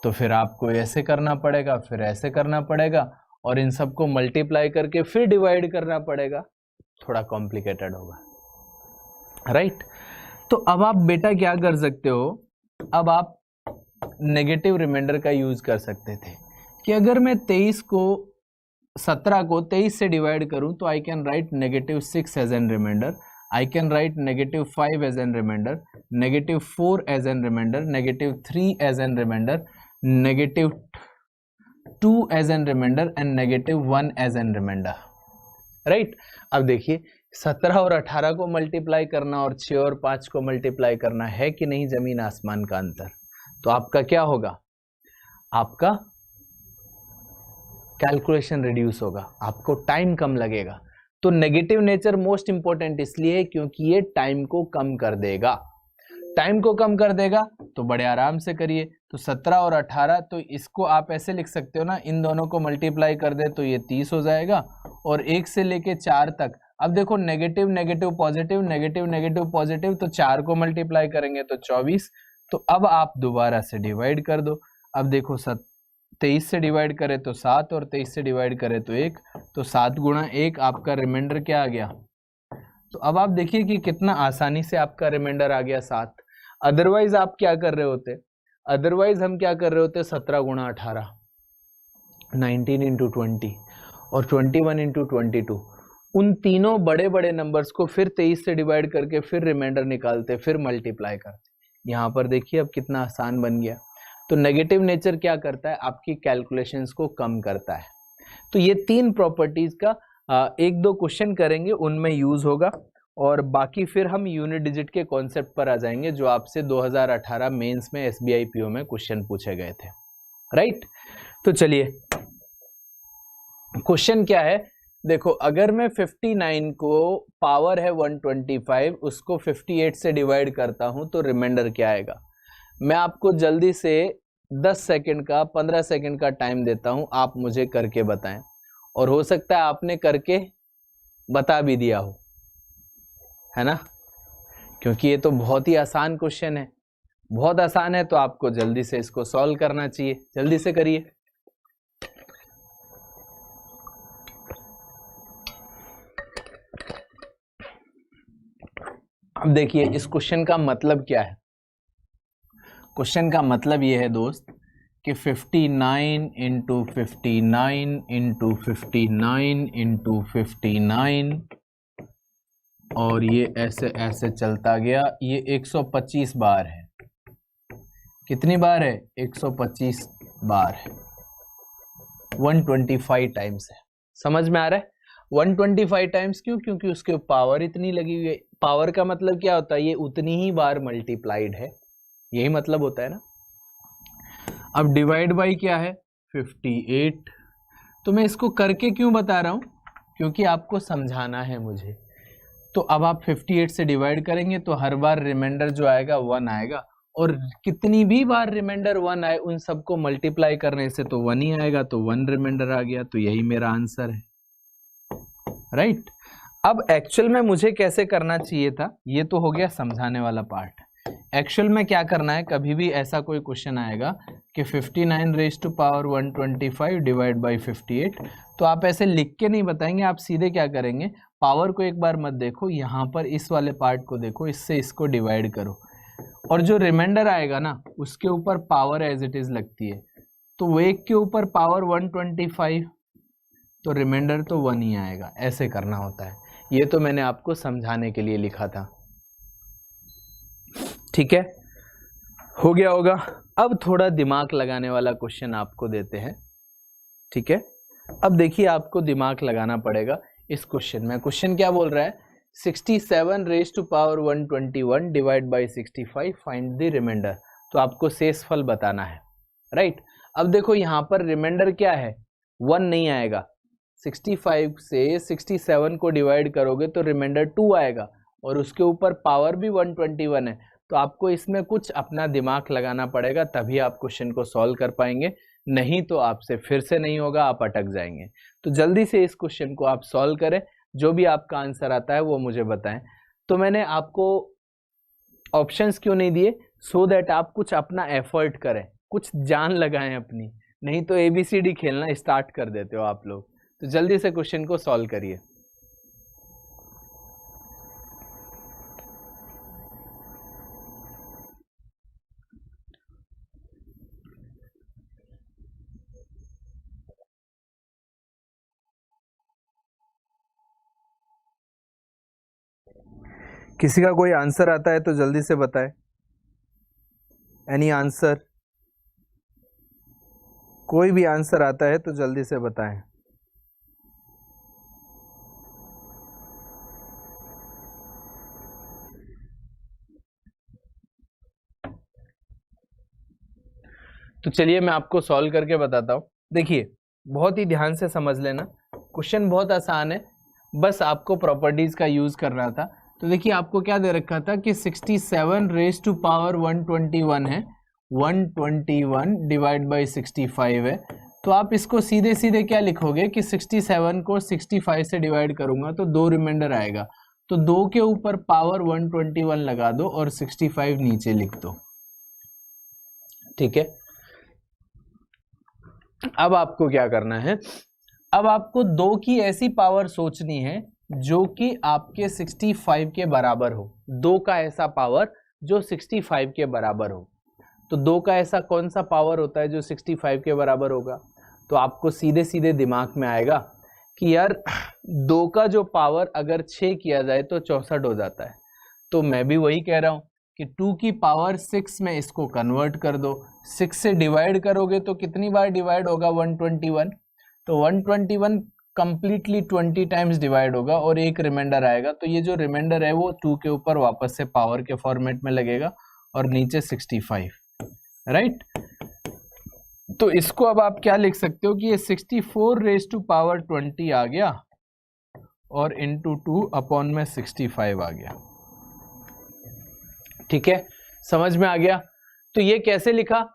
तो फिर आपको ऐसे करना पड़ेगा, फिर ऐसे करना पड़ेगा, और इन सबको मल्टीप्लाई करके फिर डिवाइड करना पड़ेगा। थोड़ा कॉम्प्लिकेटेड होगा, राइट। तो अब आप बेटा क्या कर सकते हो, अब आप नेगेटिव रिमाइंडर का यूज कर सकते थे कि अगर मैं 17 को 23 से डिवाइड करूं तो I can write -6 as an remainder, I can write -5 as an remainder, -4 as an remainder, -3 as an remainder, -2 as an remainder and -1 as an remainder, right. अब देखिए 17 और 18 को मल्टीप्लाई करना और 6 और 5 को मल्टीप्लाई करना है कि नहीं जमीन आसमान का अंतर। तो आपका क्या होगा, आपका कैलकुलेशन रिड्यूस होगा, आपको टाइम कम लगेगा। तो नेगेटिव नेचर मोस्ट इंपॉर्टेंट इसलिए है क्योंकि ये टाइम को कम कर देगा। टाइम को कम कर देगा तो बड़े आराम से करिए। तो 17 और 18, तो इसको आप ऐसे लिख सकते हो ना, इन दोनों को मल्टीप्लाई कर दे तो ये 30 हो जाएगा, और 1 से लेके 4 तक। अब देखो negative negative positive, negative negative positive, तो 4 को मल्टीप्लाई करेंगे तो 24। तो अब आप दोबारा से डिवाइड कर दो। अब देखो 23 से डिवाइड करें तो 7, और 23 से डिवाइड करें तो 1, तो 7 गुणा 1 आपका रिमाइंडर क्या आ गया। तो अब आप देखिए कि कितना आसानी से आपका रिमाइंडर आ गया 7। अदरवाइज आप क्या कर रहे होते, अदरवाइज हम क्या कर रहे होते, 17 गुणा 18, 19 इंटू 20 और 21 इंटू 22, उन तीनों बड़े बड़े नंबर्स को फिर 23 से डिवाइड करके फिर रिमाइंडर निकालते, फिर मल्टीप्लाई करते। यहाँ पर देखिए अब कितना आसान बन गया। तो नेगेटिव नेचर क्या करता है, आपकी कैलकुलेशंस को कम करता है। तो ये 3 प्रॉपर्टीज का 1-2 क्वेश्चन करेंगे, उनमें यूज होगा, और बाकी फिर हम यूनिट डिजिट के कॉन्सेप्ट पर आ जाएंगे जो आपसे 2018 मेंस में एसबीआई पीओ में क्वेश्चन पूछे गए थे, राइट। तो चलिए क्वेश्चन क्या है, देखो अगर मैं 59 को पावर है 125, उसको 58 से डिवाइड करता हूं तो रिमाइंडर क्या आएगा। मैं आपको जल्दी से 10 सेकंड का 15 सेकंड का टाइम देता हूं, आप मुझे करके बताएं, और हो सकता है आपने करके बता भी दिया हो, है ना, क्योंकि ये तो बहुत ही आसान क्वेश्चन है, बहुत आसान है, तो आपको जल्दी से इसको सॉल्व करना चाहिए, जल्दी से करिए। अब देखिए इस क्वेश्चन का मतलब क्या है। क्वेश्चन का मतलब ये है दोस्त कि 59 इंटू 59 इंटू 59 इंटू 59, और ये ऐसे ऐसे चलता गया, ये 125 बार है। कितनी बार है, 125 बार है, 125 टाइम्स है। समझ में आ रहा है, 125 टाइम्स क्यों, क्योंकि उसके पावर इतनी लगी हुई है। पावर का मतलब क्या होता है, ये उतनी ही बार मल्टीप्लाइड है, यही मतलब होता है ना। अब डिवाइड बाई क्या है, 58। तो मैं इसको करके क्यों बता रहा हूं, क्योंकि आपको समझाना है मुझे। तो अब आप 58 से डिवाइड करेंगे तो हर बार रिमाइंडर जो आएगा 1 आएगा, और कितनी भी बार रिमाइंडर 1 आए उन सबको मल्टीप्लाई करने से तो 1 ही आएगा, तो 1 रिमाइंडर आ गया, तो यही मेरा आंसर है, राइट। अब एक्चुअल में मुझे कैसे करना चाहिए था, ये तो हो गया समझाने वाला पार्ट। एक्चुअल में क्या करना है, कभी भी ऐसा कोई क्वेश्चन आएगा कि 59 raise to power 125 divide by 58, तो आप ऐसे लिख के नहीं बताएंगे, आप सीधे क्या करेंगे, पावर को एक बार मत देखो, यहाँ पर इस वाले पार्ट को देखो, इससे इसको डिवाइड करो, और जो रिमाइंडर आएगा ना उसके ऊपर पावर एज इट इज लगती है। तो वो 1 के ऊपर पावर 125, तो रिमाइंडर तो 1 ही आएगा, ऐसे करना होता है। ये तो मैंने आपको समझाने के लिए लिखा था, ठीक है, हो गया होगा। अब थोड़ा दिमाग लगाने वाला क्वेश्चन आपको देते हैं, ठीक है। अब देखिए आपको दिमाग लगाना पड़ेगा इस क्वेश्चन में। क्वेश्चन क्या बोल रहा है, 67 raise to power 121 divide by 65 find the remainder. तो आपको शेषफल बताना है, राइट। अब देखो यहाँ पर रिमाइंडर क्या है, 1 नहीं आएगा। 65 से 67 को डिवाइड करोगे तो रिमाइंडर 2 आएगा, और उसके ऊपर पावर भी 121 है। तो आपको इसमें कुछ अपना दिमाग लगाना पड़ेगा, तभी आप क्वेश्चन को सॉल्व कर पाएंगे, नहीं तो आपसे फिर से नहीं होगा, आप अटक जाएंगे। तो जल्दी से इस क्वेश्चन को आप सॉल्व करें, जो भी आपका आंसर आता है वो मुझे बताएं। तो मैंने आपको ऑप्शंस क्यों नहीं दिए, सो दैट आप कुछ अपना एफर्ट करें, कुछ जान लगाएं अपनी, नहीं तो ABCD खेलना स्टार्ट कर देते हो आप लोग। तो जल्दी से क्वेश्चन को सॉल्व करिए। किसी का कोई आंसर आता है तो जल्दी से बताएं। एनी आंसर, कोई भी आंसर आता है तो जल्दी से बताएं। तो चलिए मैं आपको सॉल्व करके बताता हूं। देखिए बहुत ही ध्यान से समझ लेना, क्वेश्चन बहुत आसान है, बस आपको प्रॉपर्टीज का यूज करना था। तो देखिए आपको क्या दे रखा था कि 67 रेज टू पावर 121 है, 121 डिवाइड बाई 65 है। तो आप इसको सीधे सीधे क्या लिखोगे कि 67 को 65 से डिवाइड करूंगा तो 2 रिमाइंडर आएगा, तो 2 के ऊपर पावर 121 लगा दो और 65 नीचे लिख दो। ठीक है, अब आपको क्या करना है, अब आपको 2 की ऐसी पावर सोचनी है जो कि आपके 65 के बराबर हो, 2 का ऐसा पावर जो 65 के बराबर हो। तो 2 का ऐसा कौन सा पावर होता है जो 65 के बराबर होगा? तो आपको सीधे सीधे दिमाग में आएगा कि यार 2 का जो पावर अगर 6 किया जाए तो 64 हो जाता है। तो मैं भी वही कह रहा हूं कि 2 की पावर 6 में इसको कन्वर्ट कर दो, 6 से डिवाइड करोगे तो कितनी बार डिवाइड होगा? 121। तो 121 कंप्लीटली 20 टाइम्स डिवाइड होगा और एक रिमाइंडर आएगा। तो ये जो रिमाइंडर है वो 2 के ऊपर वापस से पावर के फॉर्मेट में लगेगा और नीचे 65, राइट। तो इसको अब आप क्या लिख सकते हो कि ये 64 रेज टू पावर 20 आ गया और इंटू 2 अपॉन में 65 आ गया। ठीक है, समझ में आ गया? तो ये कैसे लिखा?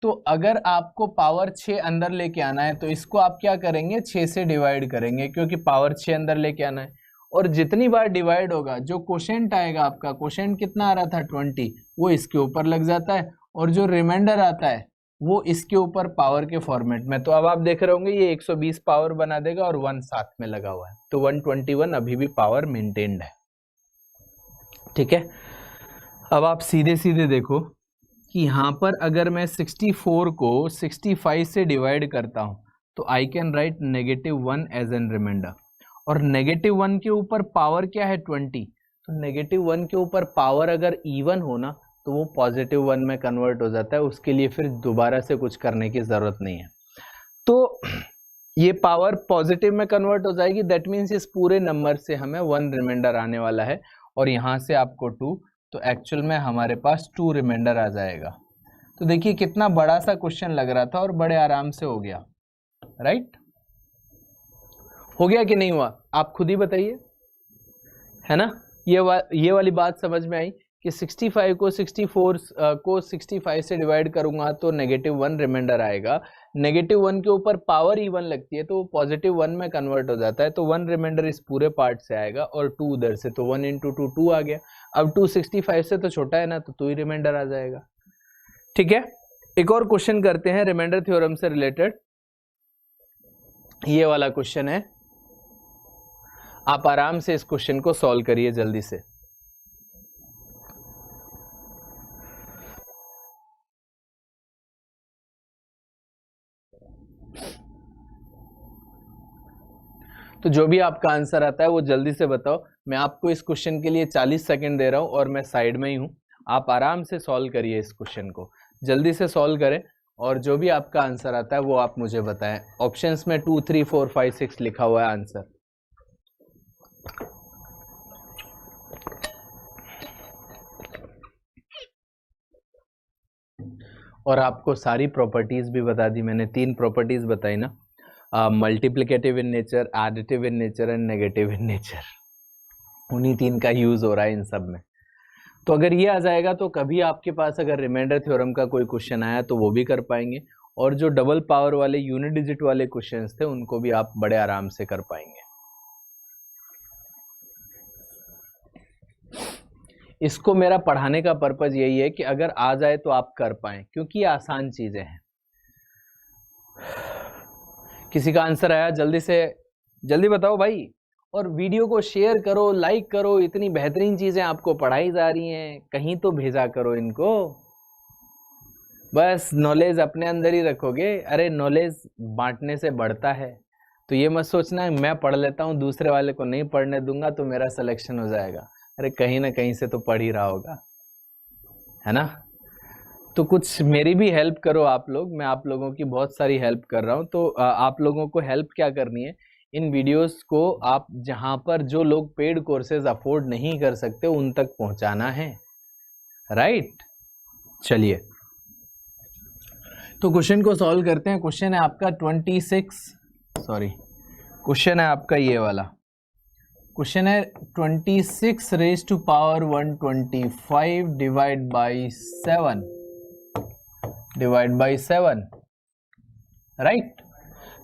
तो अगर आपको पावर 6 अंदर लेके आना है तो इसको आप क्या करेंगे? 6 से डिवाइड करेंगे, क्योंकि पावर 6 अंदर लेके आना है। और जितनी बार डिवाइड होगा जो क्वोशेंट आएगा, आपका क्वोशेंट कितना आ रहा था 20, वो इसके ऊपर लग जाता है, और जो रिमाइंडर आता है वो इसके ऊपर पावर के फॉर्मेट में। तो अब आप देख रहे होंगे ये 120 पावर बना देगा और 1 साथ में लगा हुआ है, तो 121 अभी भी पावर मेंटेन्ड है। ठीक है, अब आप सीधे सीधे देखो कि यहां पर अगर मैं 64 को 65 से डिवाइड करता हूं तो I can write -1 as an remainder, और -1 के ऊपर पावर क्या है? 20। तो -1 के ऊपर पावर अगर इवन हो ना तो वो +1 में कन्वर्ट हो जाता है, उसके लिए फिर दोबारा से कुछ करने की जरूरत नहीं है। तो ये पावर पॉजिटिव में कन्वर्ट हो जाएगी, दैट मीन्स इस पूरे नंबर से हमें 1 रिमाइंडर आने वाला है, और यहां से आपको 2, तो एक्चुअल में हमारे पास 2 रिमाइंडर आ जाएगा। तो देखिए कितना बड़ा सा क्वेश्चन लग रहा था और बड़े आराम से हो गया, राइट? हो गया कि नहीं हुआ? आप खुद ही बताइए, है ना? ये वाली बात समझ में आई कि 65 को 64 को 65 से डिवाइड करूंगा तो -1 रिमाइंडर आएगा। -1 के ऊपर पावर इवन लगती है तो वो +1 में कन्वर्ट हो जाता है, तो 1 रिमाइंडर इस पूरे पार्ट से आएगा और 2 उधर से, तो 1 × 2 2 आ गया। अब 2 65 से तो छोटा है ना, तो 2 ही रिमाइंडर आ जाएगा। ठीक है, एक और क्वेश्चन करते हैं रिमाइंडर थ्योरम से रिलेटेड। ये वाला क्वेश्चन है, आप आराम से इस क्वेश्चन को सॉल्व करिए जल्दी से। तो जो भी आपका आंसर आता है वो जल्दी से बताओ। मैं आपको इस क्वेश्चन के लिए 40 सेकंड दे रहा हूं और मैं साइड में ही हूं, आप आराम से सॉल्व करिए इस क्वेश्चन को, जल्दी से सॉल्व करें, और जो भी आपका आंसर आता है वो आप मुझे बताएं। ऑप्शंस में 2 3 4 5 6 लिखा हुआ है आंसर। और आपको सारी प्रॉपर्टीज भी बता दी मैंने, 3 प्रॉपर्टीज बताई ना, multiplicative in nature, additive in nature and negative in nature. उन्हीं 3 का यूज हो रहा है इन सब में। तो अगर ये आ जाएगा तो कभी आपके पास अगर रिमाइंडर थ्योरम का कोई क्वेश्चन आया तो वो भी कर पाएंगे, और जो डबल पावर वाले यूनिट डिजिट वाले क्वेश्चंस थे उनको भी आप बड़े आराम से कर पाएंगे। इसको मेरा पढ़ाने का पर्पज यही है कि अगर आ जाए तो आप कर पाएं, क्योंकि ये आसान चीजें हैं। किसी का आंसर आया? जल्दी से जल्दी बताओ भाई, और वीडियो को शेयर करो, लाइक करो, इतनी बेहतरीन चीजें आपको पढ़ाई जा रही हैं, कहीं तो भेजा करो इनको। बस नॉलेज अपने अंदर ही रखोगे, अरे नॉलेज बांटने से बढ़ता है। तो ये मत सोचना है मैं पढ़ लेता हूँ दूसरे वाले को नहीं पढ़ने दूंगा तो मेरा सिलेक्शन हो जाएगा। अरे कहीं ना कहीं से तो पढ़ ही रहा होगा, है ना? तो कुछ मेरी भी हेल्प करो आप लोग, मैं आप लोगों की बहुत सारी हेल्प कर रहा हूँ। तो आप लोगों को हेल्प क्या करनी है, इन वीडियोस को आप जहाँ पर जो लोग पेड कोर्सेज अफोर्ड नहीं कर सकते उन तक पहुँचाना है, राइट? चलिए तो क्वेश्चन को सॉल्व करते हैं। क्वेश्चन है आपका 26 सॉरी, क्वेश्चन है आपका ये वाला क्वेश्चन है 26 raise to power 125 divide by 7 right.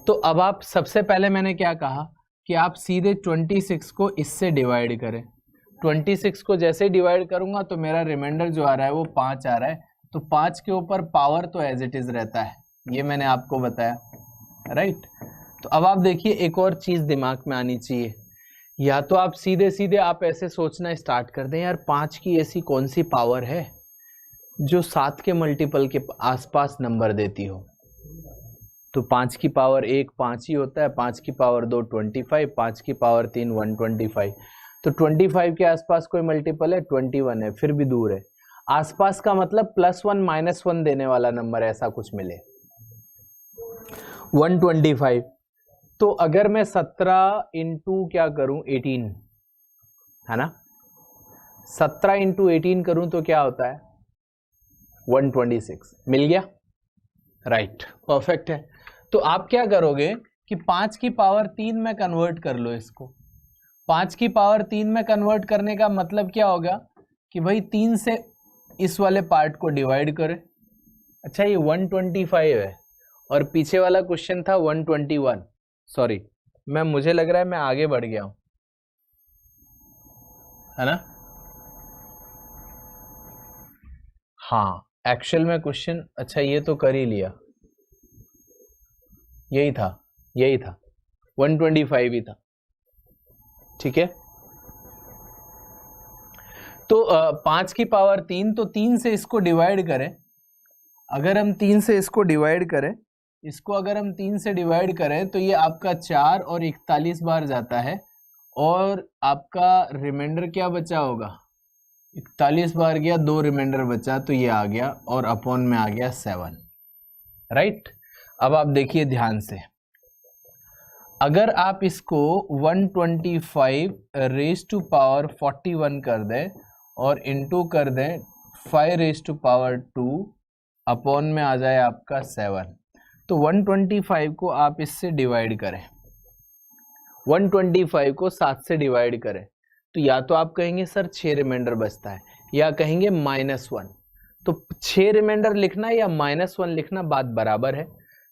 तो अब आप सबसे पहले मैंने क्या कहा कि आप सीधे 26 को इससे डिवाइड करें। 26 को जैसे डिवाइड करूंगा तो मेरा रिमाइंडर जो आ रहा है वो 5 आ रहा है, तो 5 के ऊपर पावर तो एज इट इज रहता है, ये मैंने आपको बताया राइट। तो अब आप देखिए एक और चीज दिमाग में आनी चाहिए, या तो आप सीधे सीधे आप ऐसे सोचना स्टार्ट कर दें, यार 5 की ऐसी कौन सी पावर है जो 7 के मल्टीपल के आसपास नंबर देती हो। तो 5 की पावर 1 5 ही होता है, 5 की पावर 2 25, 5 की पावर 3 125। तो 25 के आसपास कोई मल्टीपल है, 21 है, फिर भी दूर है। आसपास का मतलब +1 -1 देने वाला नंबर ऐसा कुछ मिले 125। तो अगर मैं 17 इंटू क्या करूं 18 है ना, 17 इंटू 18 करूं तो क्या होता है 126। मिल गया राइट, परफेक्ट है। तो आप क्या करोगे कि 5 की पावर 3 में कन्वर्ट कर लो इसको। 5 की पावर 3 में कन्वर्ट करने का मतलब क्या होगा कि भाई 3 से इस वाले पार्ट को डिवाइड करें। अच्छा ये 125 है और पीछे वाला क्वेश्चन था 121। सॉरी, मुझे लग रहा है मैं आगे बढ़ गया हूं, है ना। हाँ एक्चुअल में क्वेश्चन, अच्छा ये तो कर ही लिया, यही था 125 ही था, ठीक है। तो 5 की पावर 3, तो 3 से इसको डिवाइड करें। अगर हम 3 से इसको डिवाइड करें, अगर हम 3 से डिवाइड करें तो ये आपका 4 और 41 बार जाता है, और आपका रिमाइंडर क्या बचा होगा 41 बार गया, 2 रिमाइंडर बचा, तो ये आ गया और अपॉन में आ गया 7 राइट। अब आप देखिए ध्यान से, अगर आप इसको 125 रेज टू पावर 41 कर दें और इनटू कर दें 5 रेज टू पावर 2 अपॉन में आ जाए आपका 7, तो 125 को आप इससे डिवाइड करें, 125 को 7 से डिवाइड करें, तो या तो आप कहेंगे सर 6 रिमाइंडर बचता है, या कहेंगे -1। तो 6 रिमाइंडर लिखना या -1 लिखना बात बराबर है,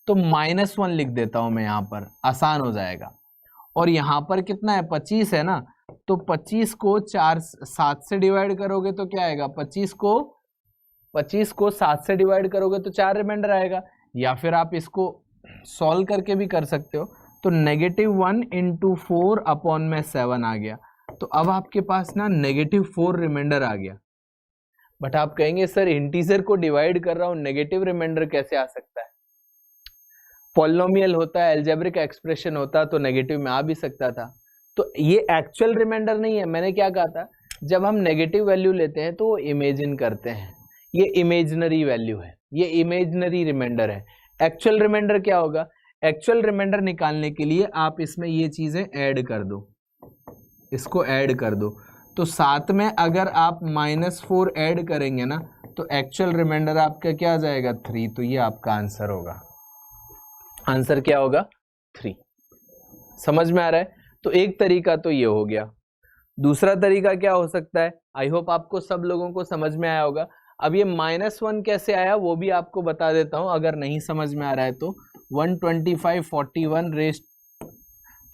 तो -1 लिख देता हूं मैं, यहां पर आसान हो जाएगा। और यहां पर कितना है 25 है ना, तो 25 को 7 से डिवाइड करोगे तो क्या आएगा, 25 को 7 से डिवाइड करोगे तो 4 रिमाइंडर आएगा, या फिर आप इसको सॉल्व करके भी कर सकते हो। तो -1 इंटू 4 अपॉन में 7 आ गया, तो अब आपके पास ना -4 रिमाइंडर आ गया। बट आप कहेंगे सर इंटीजर को डिवाइड कर रहा हूं, नेगेटिव रिमाइंडर कैसे आ सकता है। पॉलिनोमियल होता है, अलजेब्रिक एक्सप्रेशन होता तो नेगेटिव में आ भी सकता था। तो ये एक्चुअल रिमाइंडर नहीं है, मैंने क्या कहा था, जब हम नेगेटिव वैल्यू लेते हैं तो वो इमेजिन करते हैं, ये इमेजिनरी वैल्यू है, ये इमेजिनरी रिमाइंडर है। एक्चुअल रिमाइंडर क्या होगा, एक्चुअल रिमाइंडर निकालने के लिए आप इसमें ये चीजें ऐड कर दो, इसको ऐड कर दो। तो साथ में अगर आप -4 ऐड करेंगे ना, तो एक्चुअल रिमाइंडर आपका क्या आ जाएगा 3, तो ये आपका आंसर होगा। आंसर क्या होगा 3। समझ में आ रहा है। तो एक तरीका तो ये हो गया। दूसरा तरीका क्या हो सकता है, आई होप आपको सब लोगों को समझ में आया होगा। अब ये -1 कैसे आया वो भी आपको बता देता हूं, अगर नहीं समझ में आ रहा है तो 125 41 रेस्ट,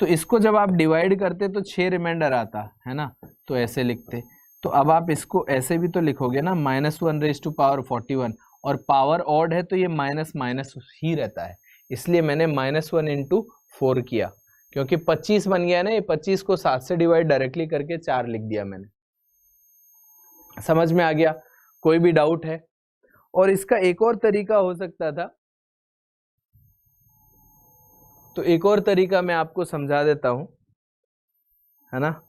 तो इसको जब आप डिवाइड करते तो 6 रिमाइंडर आता है ना, तो ऐसे लिखते। तो अब आप इसको ऐसे भी तो लिखोगे ना, -1 रेज टू पावर 41, और पावर ऑड है तो ये माइनस माइनस ही रहता है, इसलिए मैंने -1 इंटू 4 किया, क्योंकि 25 बन गया ना, ये 25 को 7 से डिवाइड डायरेक्टली करके 4 लिख दिया मैंने। समझ में आ गया, कोई भी डाउट है। और इसका एक और तरीका हो सकता था, तो एक और तरीका मैं आपको समझा देता हूं, है ना।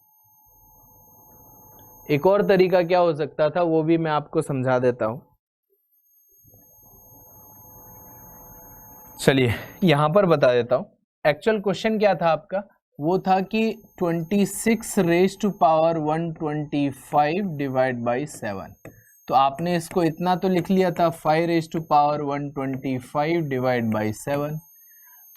एक और तरीका क्या हो सकता था वो भी मैं आपको समझा देता हूं। चलिए यहां पर बता देता हूं। एक्चुअल क्वेश्चन क्या था आपका, वो था कि 26 raise to power 125 divide by 7। तो आपने इसको इतना तो लिख लिया था 5 raise to power 125 divide by 7।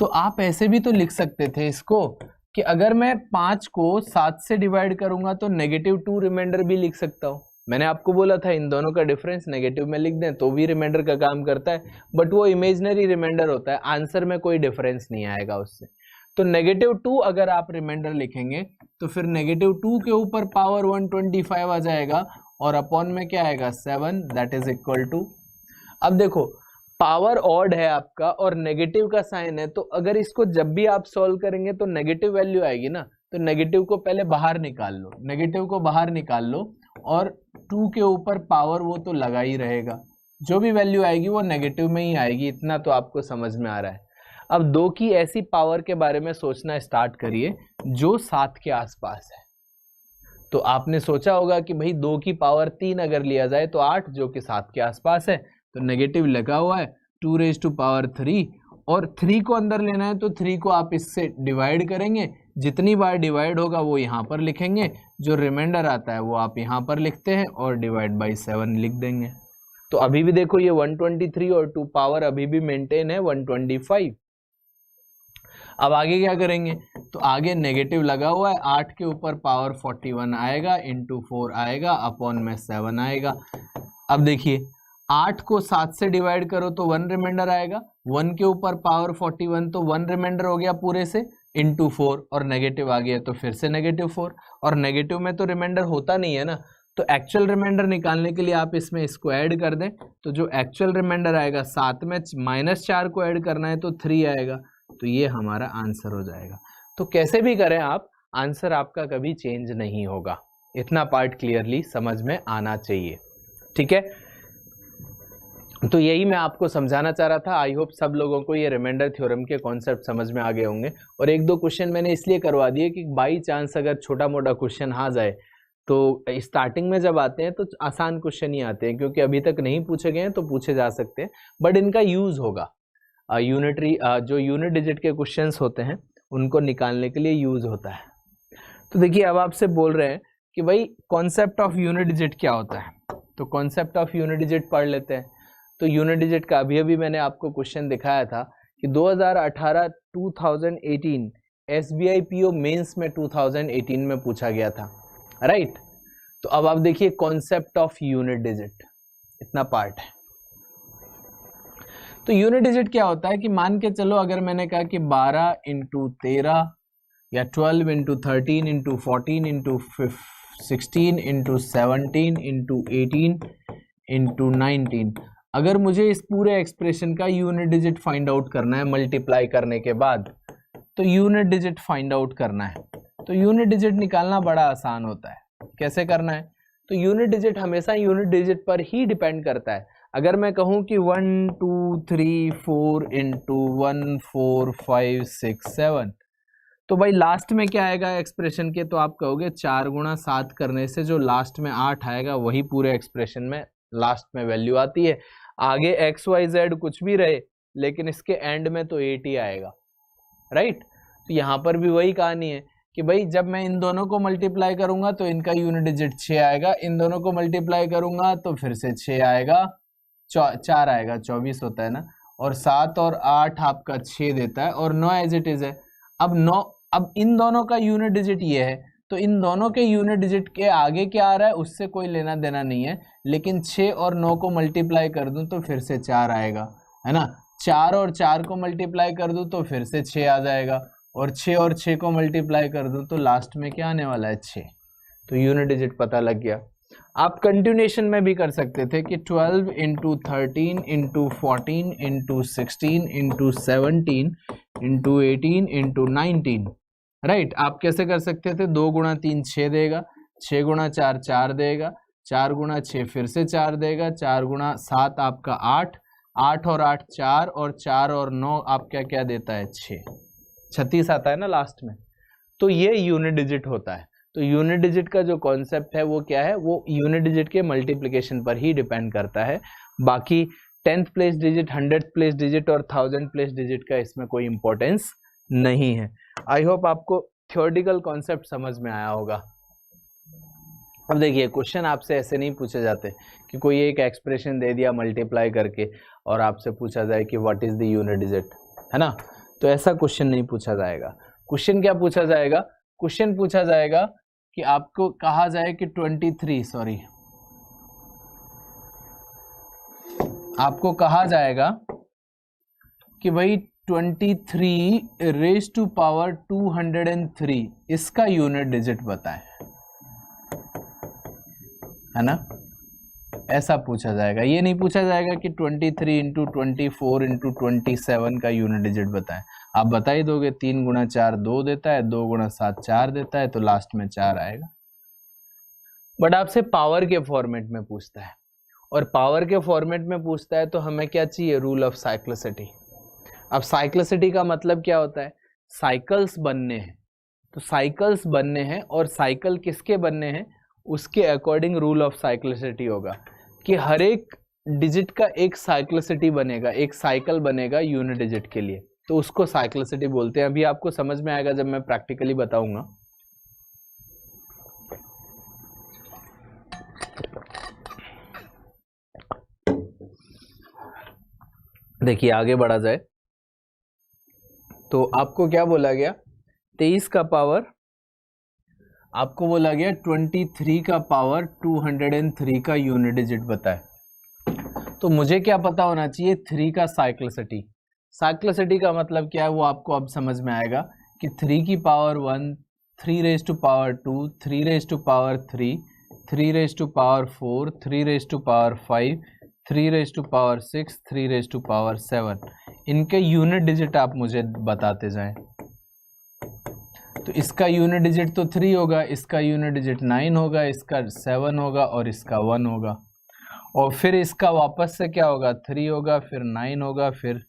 तो आप ऐसे भी तो लिख सकते थे इसको कि अगर मैं 5 को 7 से डिवाइड करूंगा तो -2 रिमाइंडर भी लिख सकता हूँ। मैंने आपको बोला था इन दोनों का डिफरेंस नेगेटिव में लिख दें तो भी रिमाइंडर का काम करता है, बट वो इमेजिनरी रिमाइंडर होता है, आंसर में कोई डिफरेंस नहीं आएगा उससे। तो -2 अगर आप रिमाइंडर लिखेंगे तो फिर -2 के ऊपर पावर 125 आ जाएगा और अपॉन में क्या आएगा 7, दैट इज इक्वल टू। अब देखो पावर ऑड है आपका और नेगेटिव का साइन है, तो अगर इसको जब भी आप सॉल्व करेंगे तो नेगेटिव वैल्यू आएगी ना, तो नेगेटिव को पहले बाहर निकाल लो, नेगेटिव को बाहर निकाल लो और 2 के ऊपर पावर वो तो लगा ही रहेगा, जो भी वैल्यू आएगी वो नेगेटिव में ही आएगी, इतना तो आपको समझ में आ रहा है। अब 2 की ऐसी पावर के बारे में सोचना स्टार्ट करिए जो 7 के आसपास है। तो आपने सोचा होगा कि भाई 2 की पावर 3 अगर लिया जाए तो 8, जो कि 7 के आसपास है, तो नेगेटिव लगा हुआ है 2⁻³ और 3 को अंदर लेना है तो 3 को आप इससे डिवाइड करेंगे, जितनी बार डिवाइड होगा वो यहाँ पर लिखेंगे, जो रिमाइंडर आता है वो आप यहाँ पर लिखते हैं और डिवाइड बाई 7 लिख देंगे। तो अभी भी देखो ये 123 और 2 पावर अभी भी मेंटेन है 125। अब आगे क्या करेंगे, तो आगे नेगेटिव लगा हुआ है, 8 के ऊपर पावर 41 आएगा, इंटू 4 आएगा, अपॉन में 7 आएगा। अब देखिए 8 को 7 से डिवाइड करो तो 1 रिमाइंडर आएगा, 1 के ऊपर पावर 41 तो 1 रिमाइंडर हो गया पूरे से, इंटू 4 और नेगेटिव आ गया तो फिर से -4, और नेगेटिव में तो रिमाइंडर होता नहीं है ना, तो एक्चुअल रिमाइंडर निकालने के लिए आप इसमें इसको ऐड कर दें, तो जो एक्चुअल रिमाइंडर आएगा 7 में -4 को ऐड करना है तो 3 आएगा, तो ये हमारा आंसर हो जाएगा। तो कैसे भी करें आप, आंसर आपका कभी चेंज नहीं होगा, इतना पार्ट क्लियरली समझ में आना चाहिए, ठीक है। तो यही मैं आपको समझाना चाह रहा था। आई होप सब लोगों को ये रिमाइंडर थ्योरम के कॉन्सेप्ट समझ में आ गए होंगे, और 1-2 क्वेश्चन मैंने इसलिए करवा दिए कि बाई चांस अगर छोटा मोटा क्वेश्चन आ जाए, तो स्टार्टिंग में जब आते हैं तो आसान क्वेश्चन ही आते हैं, क्योंकि अभी तक नहीं पूछे गए हैं तो पूछे जा सकते हैं, बट इनका यूज होगा यूनिटरी जो यूनिट डिजिट के क्वेश्चंस होते हैं उनको निकालने के लिए यूज होता है। तो देखिए अब आपसे बोल रहे हैं कि भाई कॉन्सेप्ट ऑफ यूनिट डिजिट क्या होता है, तो कॉन्सेप्ट ऑफ यूनिट डिजिट पढ़ लेते हैं। तो यूनिट डिजिट का अभी मैंने आपको क्वेश्चन दिखाया था कि 2018 SBI PO मेंस में 2018 में पूछा गया था, राइट। तो अब आप देखिए कॉन्सेप्ट ऑफ यूनिट डिजिट, इतना पार्ट है। तो यूनिट डिजिट क्या होता है कि मान के चलो अगर मैंने कहा कि 12 × 13 या 12 × 13 × 14 × 16 × 17 × 18 × 19, अगर मुझे इस पूरे एक्सप्रेशन का यूनिट डिजिट फाइंड आउट करना है मल्टीप्लाई करने के बाद, तो यूनिट डिजिट फाइंड आउट करना है, तो यूनिट डिजिट निकालना बड़ा आसान होता है। कैसे करना है, तो यूनिट डिजिट हमेशा यूनिट डिजिट पर ही डिपेंड करता है। अगर मैं कहूं कि 1 2 3 4 × 1 4 5 6 7, तो भाई लास्ट में क्या आएगा एक्सप्रेशन के, तो आप कहोगे 4 × 7 करने से जो लास्ट में 8 आएगा वही पूरे एक्सप्रेशन में लास्ट में वैल्यू आती है। आगे x y z कुछ भी रहे लेकिन इसके एंड में तो 8 ही आएगा, राइट। तो यहाँ पर भी वही कहानी है कि भाई जब मैं इन दोनों को मल्टीप्लाई करूंगा तो इनका यूनिट डिजिट 6 आएगा, इन दोनों को मल्टीप्लाई करूंगा तो फिर से 6 आएगा, 4 आएगा, 24 होता है ना, और 7 और 8 आपका 6 देता है, और 9 एज इट इज है। अब इन दोनों का यूनिट डिजिट ये है, तो इन दोनों के यूनिट डिजिट के आगे क्या आ रहा है उससे कोई लेना देना नहीं है, लेकिन 6 और 9 को मल्टीप्लाई कर दूं तो फिर से 4 आएगा, है ना। 4 और 4 को मल्टीप्लाई कर दूं तो फिर से 6 आ जाएगा, और 6 और 6 को मल्टीप्लाई कर दूं तो लास्ट में क्या आने वाला है 6। तो यूनिट डिजिट पता लग गया। आप कंटिन्यूएशन में भी कर सकते थे कि 12 × 13 × 14 × 16 × 17 × 18 × 19, राइट। आप कैसे कर सकते थे, 2 × 3 6 देगा, 6 × 4 4 देगा, 4 × 6 फिर से 4 देगा, 4 × 7 आपका 8, 8 और 8 4, और 4 और 9 आपका क्या देता है 6, 36 आता है ना लास्ट में। तो ये यूनिट डिजिट होता है। तो यूनिट डिजिट का जो कॉन्सेप्ट है वो क्या है, वो यूनिट डिजिट के मल्टीप्लिकेशन पर ही डिपेंड करता है। बाकी 10th place digit, 100th place digit और 1000th प्लेस डिजिट का इसमें कोई इंपॉर्टेंस नहीं है। आई होप आपको थ्योरेटिकल कॉन्सेप्ट समझ में आया होगा। अब देखिए क्वेश्चन आपसे ऐसे नहीं पूछे जाते कि कोई एक एक्सप्रेशन दे दिया मल्टीप्लाई करके और आपसे पूछा जाए कि what is the unit digit, है ना। तो ऐसा क्वेश्चन नहीं पूछा जाएगा। क्वेश्चन क्या पूछा जाएगा? क्वेश्चन पूछा जाएगा कि आपको कहा जाए कि 23 आपको कहा जाएगा कि भाई 23 रेज टू पावर 203 इसका यूनिट डिजिट बताएं, है ना? ऐसा पूछा जाएगा। ये नहीं पूछा जाएगा कि 23 इंटू 24 इंटू 27 का यूनिट डिजिट बताएं। आप बता ही दोगे 3 गुणा 4 2 देता है, 2 गुणा 7 4 देता है, तो लास्ट में 4 आएगा। बट आपसे पावर के फॉर्मेट में पूछता है, और पावर के फॉर्मेट में पूछता है तो हमें क्या चाहिए? Rule of cyclicity. अब साइक्लिसिटी का मतलब क्या होता है? साइकिल्स बनने हैं, तो साइकिल्स बनने हैं और साइकिल किसके बनने हैं उसके अकॉर्डिंग रूल ऑफ साइक्लिसिटी होगा कि हर एक डिजिट का एक साइक्लिसिटी बनेगा, एक साइकिल बनेगा यूनिट डिजिट के लिए, तो उसको साइक्लिसिटी बोलते हैं। अभी आपको समझ में आएगा जब मैं प्रैक्टिकली बताऊंगा। देखिए आगे बढ़ा जाए तो आपको क्या बोला गया? 23 का पावर, आपको बोला गया 23 का पावर 203 का यूनिट डिजिट बताए। तो मुझे क्या पता होना चाहिए? 3 का साइक्लिसिटी। साइक्लिसिटी का मतलब क्या है वो आपको अब समझ में आएगा कि 3 की power 1, 3 raise to power 2, 3 raise to power 3, 3 raise to power 4, 3 raise to power 5, 3 raise to power 6, 3 raise to power 7, इनके यूनिट डिजिट आप मुझे बताते जाएं। तो इसका यूनिट डिजिट तो 3 होगा, इसका यूनिट डिजिट 9 होगा, इसका 7 होगा और इसका 1 होगा, और फिर इसका वापस से क्या होगा? 3 होगा, फिर 9 होगा, फिर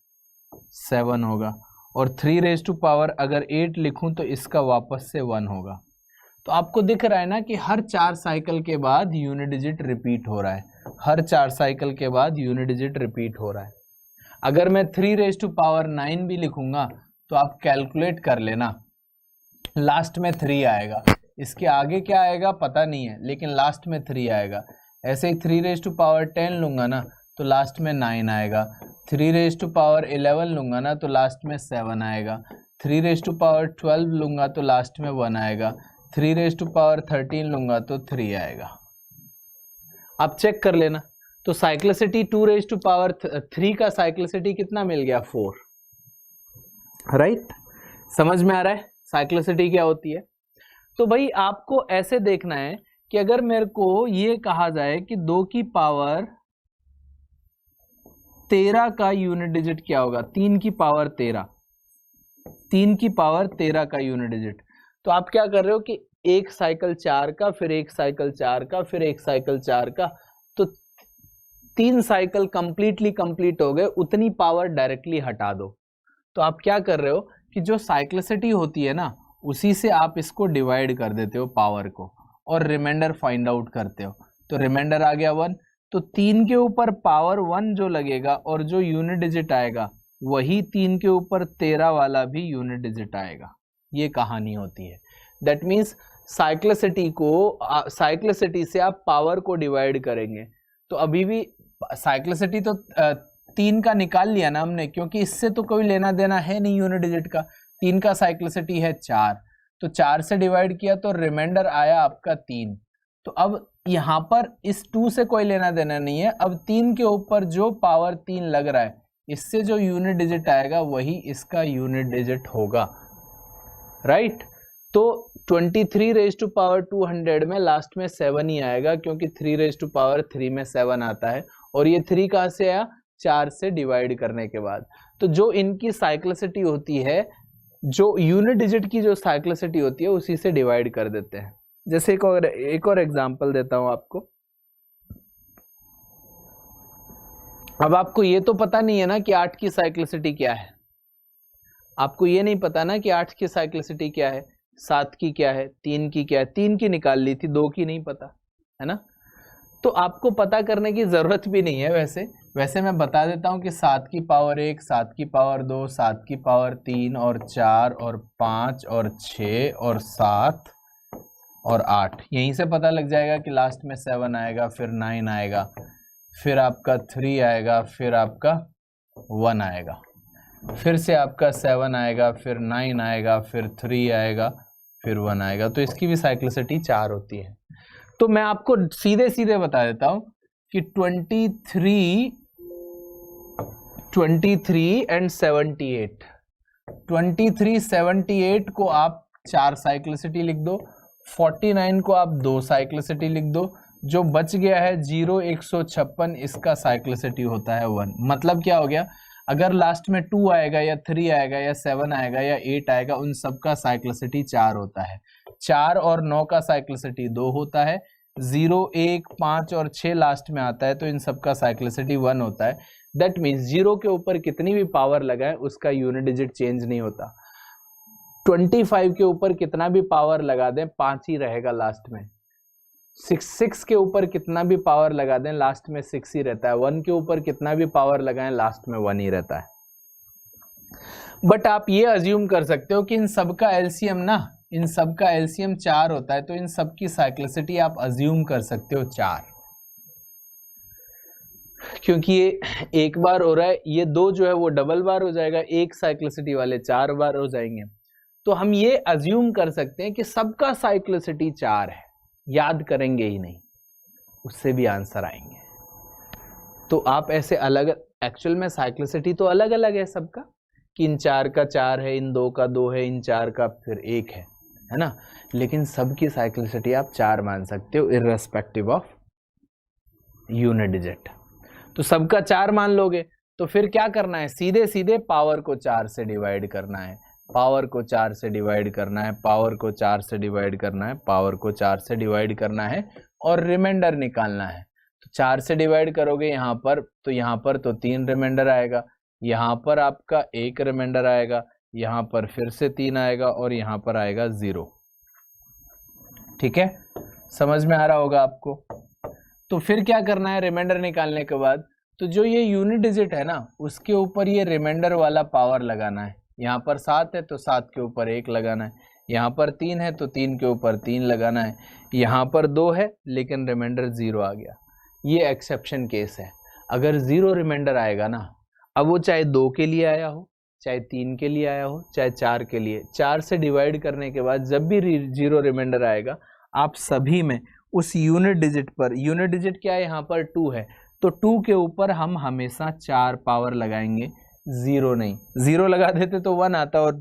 7 होगा, और 3 रेज टू पावर अगर 8 लिखूं तो इसका वापस से 1 होगा। तो आपको दिख रहा है ना कि हर 4 साइकिल के बाद यूनिट डिजिट रिपीट हो रहा है, हर 4 साइकिल के बाद यूनिट डिजिट रिपीट हो रहा है। अगर मैं 3 रेज टू पावर 9 भी लिखूंगा तो आप कैलकुलेट कर लेना, लास्ट में 3 आएगा। इसके आगे क्या आएगा पता नहीं है, लेकिन लास्ट में 3 आएगा। ऐसे ही 3 रेज टू पावर 10 लूंगा ना तो लास्ट में 9 आएगा, 3 रेज टू पावर 11 लूंगा ना तो लास्ट में 7 आएगा, 3 रेज टू पावर 12 लूंगा तो लास्ट में 1 आएगा, 3 रेज टू पावर 13 लूंगा तो 3 आएगा। आप चेक कर लेना। तो साइक्लिसिटी 2 रेज टू पावर 3 का साइक्लिसिटी कितना मिल गया? 4, राइट? समझ में आ रहा है साइक्लिसिटी क्या होती है? तो भाई आपको ऐसे देखना है कि अगर मेरे को ये कहा जाए कि 2 की पावर 13 का यूनिट डिजिट क्या होगा? 3 की पावर 13, 3 की पावर 13 का यूनिट डिजिट, तो आप क्या कर रहे हो कि एक साइकिल 4 का, फिर एक साइकिल 4 का, फिर एक साइकिल 4 का, तो 3 साइकिल कंप्लीटली कंप्लीट हो गए, उतनी पावर डायरेक्टली हटा दो। तो आप क्या कर रहे हो कि जो साइक्लिसिटी होती है ना उसी से आप इसको डिवाइड कर देते हो पावर को, और रिमाइंडर फाइंड आउट करते हो। तो रिमाइंडर आ गया 1, तो 3 के ऊपर पावर 1 जो लगेगा और जो यूनिट डिजिट आएगा वही 3 के ऊपर 13 वाला भी यूनिट डिजिट आएगा। ये कहानी होती है। दैट मीन्स साइक्लिसिटी से आप पावर को डिवाइड करेंगे। तो अभी भी साइक्लिसिटी तो 3 का निकाल लिया ना हमने, क्योंकि इससे तो कोई लेना देना है नहीं यूनिट डिजिट का। 3 का साइक्लिसिटी है 4, तो 4 से डिवाइड किया तो रिमाइंडर आया आपका 3। तो अब यहाँ पर इस 2 से कोई लेना देना नहीं है। अब 3 के ऊपर जो पावर 3 लग रहा है इससे जो यूनिट डिजिट आएगा वही इसका यूनिट डिजिट होगा, राइट? तो 23 रेज टू पावर 200 में लास्ट में 7 ही आएगा, क्योंकि 3 रेज टू पावर 3 में 7 आता है, और ये 3 कहाँ से आया? 4 से डिवाइड करने के बाद। तो जो इनकी साइक्लिसिटी होती है, जो यूनिट डिजिट की जो साइक्लिसिटी होती है उसी से डिवाइड कर देते हैं। जैसे एक और एग्जांपल देता हूं आपको। अब आपको ये तो पता नहीं है ना कि 8 की साइक्लिसिटी क्या है, आपको ये नहीं पता ना कि 8 की साइक्लिसिटी क्या है, 7 की क्या है, 3 की क्या है। 3 की निकाल ली थी, 2 की नहीं पता, है ना? तो आपको पता करने की जरूरत भी नहीं है। वैसे मैं बता देता हूं कि 7 की पावर 1, 7 की पावर 2, 7 की पावर 3 और 4 और 5 और 6 और 7 और 8, यहीं से पता लग जाएगा कि लास्ट में 7 आएगा, फिर 9 आएगा, फिर आपका 3 आएगा, फिर आपका 1 आएगा। फिर से आपका 7 आएगा, फिर 9 आएगा, फिर 3 आएगा, फिर 1 आएगा। तो इसकी भी साइक्लिसिटी 4 होती है। तो मैं आपको सीधे सीधे बता देता हूं कि 23 एंड 78, 23, 78 को आप 4 साइक्लिसिटी लिख दो, 49 को आप 2 साइक्लिसिटी लिख दो, जो बच गया है 0, 156, इसका साइक्लिसिटी होता है 1। मतलब क्या हो गया, अगर लास्ट में 2 आएगा या 3 आएगा या 7 आएगा या 8 आएगा, उन सब का साइक्लिसिटी 4 होता है। 4 और 9 का साइक्लिसिटी 2 होता है। 0, 1, 5 और 6 लास्ट में आता है, तो इन सब का साइक्लिसिटी 1 होता है। दैट मीन्स 0 के ऊपर कितनी भी पावर लगाए उसका यूनिट डिजिट चेंज नहीं होता। 25 के ऊपर कितना भी पावर लगा दें 5 ही रहेगा लास्ट में। 6 के ऊपर कितना भी पावर लगा दें लास्ट में 6 ही रहता है। 1 के ऊपर कितना भी पावर लगाएं लास्ट में 1 ही रहता है। बट आप ये अज्यूम कर सकते हो कि इन सब का एलसीएम इन सब का एलसीएम 4 होता है, तो इन सब की साइक्लिसिटी आप अज्यूम कर सकते हो 4, क्योंकि ये एक बार हो रहा है, ये 2 जो है वो डबल बार हो जाएगा, एक साइक्लिसिटी वाले 4 बार हो जाएंगे। तो हम ये अज्यूम कर सकते हैं कि सबका साइक्लिसिटी 4 है। याद करेंगे ही नहीं, उससे भी आंसर आएंगे। तो आप ऐसे अलग, एक्चुअल में साइक्लिसिटी तो अलग अलग है सबका, कि इन 4 का 4 है, इन 2 का 2 है, इन 4 का फिर 1 है ना। लेकिन सबकी साइक्लिसिटी आप 4 मान सकते हो इर्रेस्पेक्टिव ऑफ यूनिट डिजिट। तो सबका 4 मान लोगे तो फिर क्या करना है, सीधे सीधे पावर को 4 से डिवाइड करना है, पावर को 4 से डिवाइड करना है, पावर को 4 से डिवाइड करना है, पावर को 4 से डिवाइड करना है और रिमाइंडर निकालना है। तो 4 से डिवाइड करोगे यहाँ पर, तो यहाँ पर तो 3 रिमाइंडर आएगा, यहाँ पर आपका 1 रिमाइंडर आएगा, यहाँ पर फिर से 3 आएगा और यहाँ पर आएगा 0। ठीक है, समझ में आ रहा होगा आपको। तो फिर क्या करना है, रिमाइंडर निकालने के बाद तो जो ये यूनिट डिजिट है ना, उसके ऊपर ये रिमाइंडर वाला पावर लगाना है। यहाँ पर 7 है तो 7 के ऊपर 1 लगाना है, यहाँ पर 3 है तो 3 के ऊपर 3 लगाना है, यहाँ पर 2 है लेकिन रिमाइंडर 0 आ गया। ये एक्सेप्शन केस है। अगर 0 रिमाइंडर आएगा ना, अब वो चाहे 2 के लिए आया हो, चाहे 3 के लिए आया हो, चाहे 4 के लिए, 4 से डिवाइड करने के बाद जब भी 0 रिमाइंडर आएगा, आप सभी में उस यूनिट डिजिट पर, यूनिट डिजिट क्या है यहाँ पर 2 है, तो 2 के ऊपर हम हमेशा 4 पावर लगाएंगे, 0 नहीं। 0 लगा देते तो 1 आता, और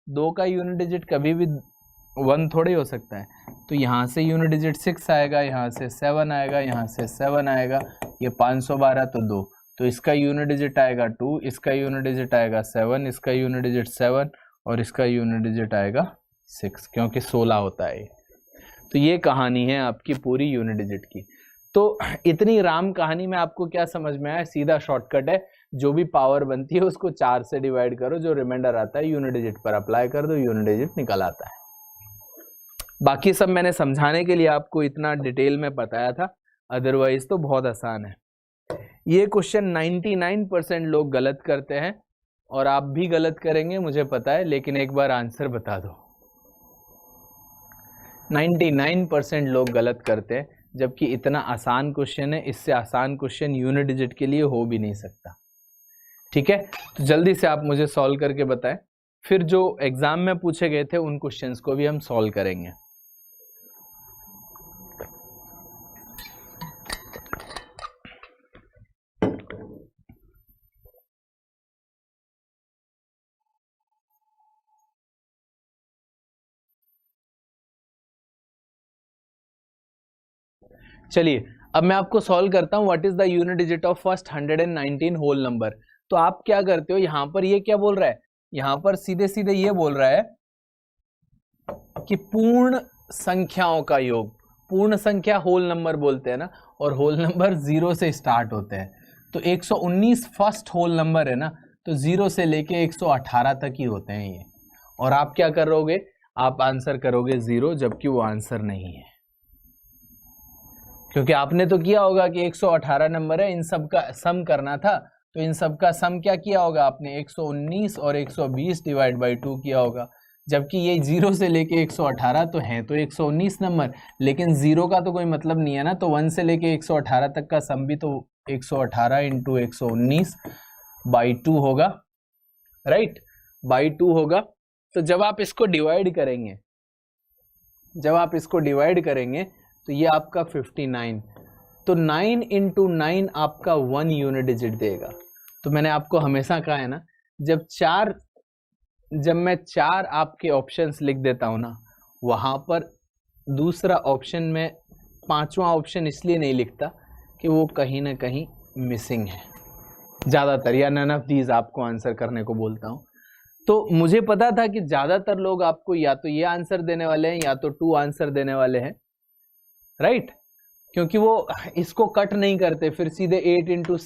2 का यूनिट डिजिट कभी भी 1 थोड़े हो सकता है। तो यहाँ से यूनिट डिजिट 6 आएगा, यहाँ से 7 आएगा, यहाँ से 7 आएगा, ये 512 तो 2, तो इसका यूनिट डिजिट आएगा 2, इसका यूनिट डिजिट आएगा 7, इसका यूनिट डिजिट 7 और इसका यूनिट डिजिट आएगा 6, क्योंकि 16 होता है। तो ये कहानी है आपकी पूरी यूनिट डिजिट की। तो इतनी राम कहानी में आपको क्या समझ में आया, सीधा शॉर्टकट है, जो भी पावर बनती है उसको 4 से डिवाइड करो, जो रिमाइंडर आता है यूनिट डिजिट पर अप्लाई कर दो, यूनिट डिजिट निकल आता है। बाकी सब मैंने समझाने के लिए आपको इतना डिटेल में बताया था, अदरवाइज तो बहुत आसान है। ये क्वेश्चन 99% लोग गलत करते हैं और आप भी गलत करेंगे मुझे पता है, लेकिन एक बार आंसर बता दो। 99% लोग गलत करते हैं, जबकि इतना आसान क्वेश्चन है, इससे आसान क्वेश्चन यूनिट डिजिट के लिए हो भी नहीं सकता। ठीक है, तो जल्दी से आप मुझे सॉल्व करके बताएं, फिर जो एग्जाम में पूछे गए थे उन क्वेश्चंस को भी हम सॉल्व करेंगे। चलिए अब मैं आपको सॉल्व करता हूं, what is the unit digit of first 119 whole number. तो आप क्या करते हो, यहां पर ये क्या बोल रहा है, यहां पर सीधे सीधे ये बोल रहा है कि पूर्ण संख्याओं का योग, पूर्ण संख्या होल नंबर बोलते हैं ना, और होल नंबर 0 से स्टार्ट होते हैं। तो 119 फर्स्ट होल नंबर है ना, तो 0 से लेके 118 तक ही होते हैं ये। और आप क्या करोगे, आप आंसर करोगे 0, जबकि वो आंसर नहीं है, क्योंकि आपने तो किया होगा कि 118 नंबर है, इन सब का सम करना था, तो इन सब का सम क्या किया होगा आपने, 119 और 120 डिवाइड बाई 2 किया होगा। जबकि ये 0 से लेके 118 तो है तो 119 नंबर, लेकिन 0 का तो कोई मतलब नहीं है ना, तो 1 से लेके 118 तक का सम भी तो 118 इंटू 119 बाई 2 होगा, राइट, बाई 2 होगा। तो जब आप इसको डिवाइड करेंगे, तो ये आपका 59, तो 9 इंटू 9 आपका 1 यूनिट डिजिट देगा। तो मैंने आपको हमेशा कहा है ना, जब मैं 4 आपके ऑप्शंस लिख देता हूं ना, वहां पर दूसरा ऑप्शन में 5वां ऑप्शन इसलिए नहीं लिखता कि वो कहीं ना कहीं मिसिंग है ज्यादातर, या नन ऑफ दीज आपको आंसर करने को बोलता हूं। तो मुझे पता था कि ज्यादातर लोग आपको या तो ये आंसर देने वाले हैं या तो 2 आंसर देने वाले हैं, राइट, क्योंकि वो इसको कट नहीं करते, फिर सीधे 8 इंटू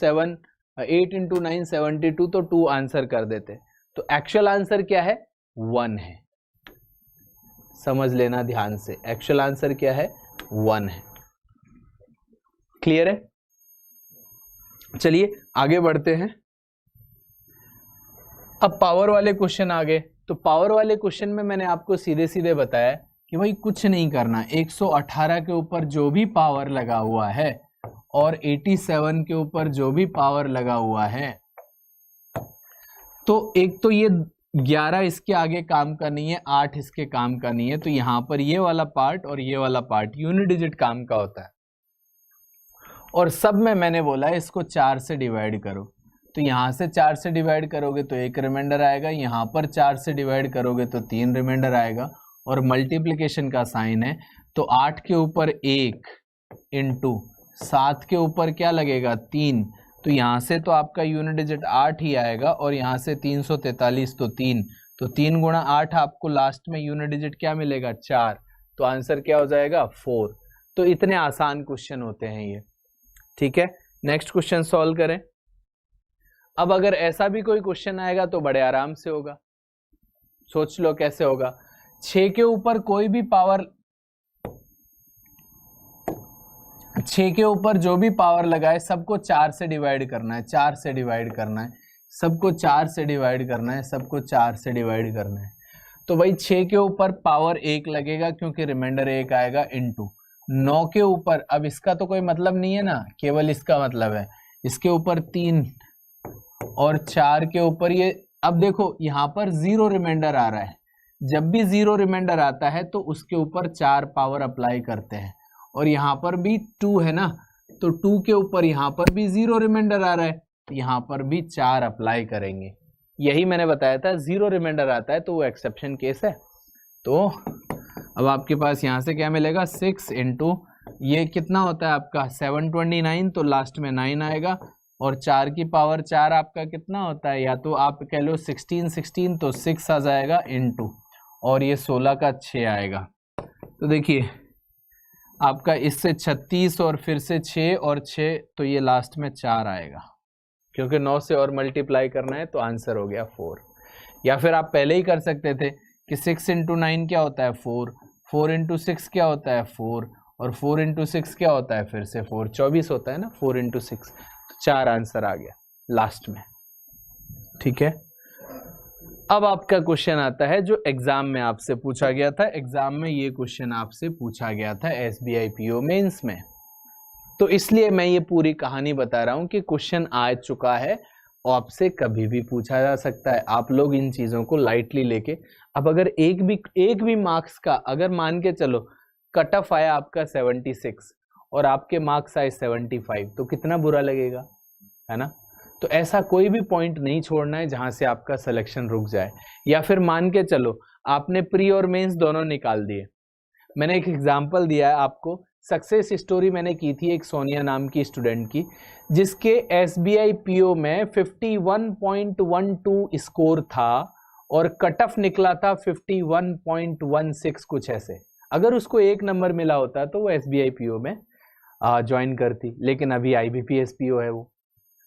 9 72, तो 2 आंसर कर देते। तो एक्चुअल आंसर क्या है, 1 है। समझ लेना ध्यान से, एक्चुअल आंसर क्या है, 1 है। क्लियर है? चलिए आगे बढ़ते हैं। अब पावर वाले क्वेश्चन आ गए। तो पावर वाले क्वेश्चन में मैंने आपको सीधे सीधे बताया कि भाई कुछ नहीं करना, 118 के ऊपर जो भी पावर लगा हुआ है और 87 के ऊपर जो भी पावर लगा हुआ है, तो एक तो ये 11 इसके आगे काम का नहीं है, 8 इसके काम का नहीं है, तो यहां पर ये वाला पार्ट और ये वाला पार्ट यूनिट डिजिट काम का होता है। और सब में मैंने बोला है इसको 4 से डिवाइड करो, तो यहां से 4 से डिवाइड करोगे तो 1 रिमाइंडर आएगा, यहां पर 4 से डिवाइड करोगे तो 3 रिमाइंडर आएगा, और मल्टीप्लिकेशन का साइन है तो 8 के ऊपर 1 इंटू 7 के ऊपर क्या लगेगा, 3, तो यहां से तो आपका यूनिट डिजिट 8 ही आएगा, और यहां से 343 तो 3, तो 3 गुणा 8 आपको लास्ट में यूनिट डिजिट क्या मिलेगा, 4, तो आंसर क्या हो जाएगा, 4। तो इतने आसान क्वेश्चन होते हैं ये, ठीक है। नेक्स्ट क्वेश्चन सॉल्व करें। अब अगर ऐसा भी कोई क्वेश्चन आएगा तो बड़े आराम से होगा, सोच लो कैसे होगा। 6 के ऊपर कोई भी पावर, 6 के ऊपर जो भी पावर लगाए सबको 4 से डिवाइड करना है, 4 से डिवाइड करना है, सबको 4 से डिवाइड करना है, सबको 4 से डिवाइड करना है। तो भाई 6 के ऊपर पावर 1 लगेगा क्योंकि रिमाइंडर 1 आएगा, इंटू 9 के ऊपर, अब इसका तो कोई मतलब नहीं है ना, केवल इसका मतलब है, इसके ऊपर 3, और 4 के ऊपर ये, अब देखो यहां पर 0 रिमाइंडर आ रहा है, जब भी 0 रिमाइंडर आता है तो उसके ऊपर 4 पावर अप्लाई करते हैं, और यहां पर भी 2 है ना, तो 2 के ऊपर यहां पर भी 0 रिमाइंडर आ रहा है, तो यहां पर भी 4 अप्लाई करेंगे। यही मैंने बताया था, 0 रिमाइंडर आता है तो वो एक्सेप्शन केस है। तो अब आपके पास यहां से क्या मिलेगा, 6 इंटू ये कितना होता है आपका 729, तो लास्ट में 9 आएगा, और 4 की पावर 4 आपका कितना होता है, या तो आप कह लो 16 तो 6 आ जाएगा, इंटू और ये 16 का 6 आएगा। तो देखिए आपका इससे 36 और फिर से 6 और 6, तो ये लास्ट में 4 आएगा, क्योंकि 9 से और मल्टीप्लाई करना है, तो आंसर हो गया 4। या फिर आप पहले ही कर सकते थे कि 6 इंटू 9 क्या होता है, 4, 4 इंटू 6 क्या होता है, 4, और 4 इंटू 6 क्या होता है, फिर से 4, 24 होता है ना, 4 इंटू 6, तो 4 आंसर आ गया लास्ट में, ठीक है। अब आपका क्वेश्चन आता है जो एग्जाम में आपसे पूछा गया था, एग्जाम में ये क्वेश्चन आपसे पूछा गया था SBI PO मेंस में, तो इसलिए मैं ये पूरी कहानी बता रहा हूं कि क्वेश्चन आ चुका है और आपसे कभी भी पूछा जा सकता है। आप लोग इन चीजों को लाइटली लेके, अब अगर एक भी मार्क्स का, अगर मान के चलो कट ऑफ आया आपका 76 और आपके मार्क्स आए 75, तो कितना बुरा लगेगा, है ना। तो ऐसा कोई भी पॉइंट नहीं छोड़ना है जहां से आपका सिलेक्शन रुक जाए। या फिर मान के चलो आपने प्री और मेंस दोनों निकाल दिए, मैंने एक एग्जांपल दिया है आपको, सक्सेस स्टोरी मैंने की थी एक सोनिया नाम की स्टूडेंट की, जिसके SBI PO में 51.12 स्कोर था और कट ऑफ निकला था 51.16 कुछ ऐसे। अगर उसको 1 नंबर मिला होता तो वो SBI PO में ज्वाइन करती, लेकिन अभी IBPS PO है, वो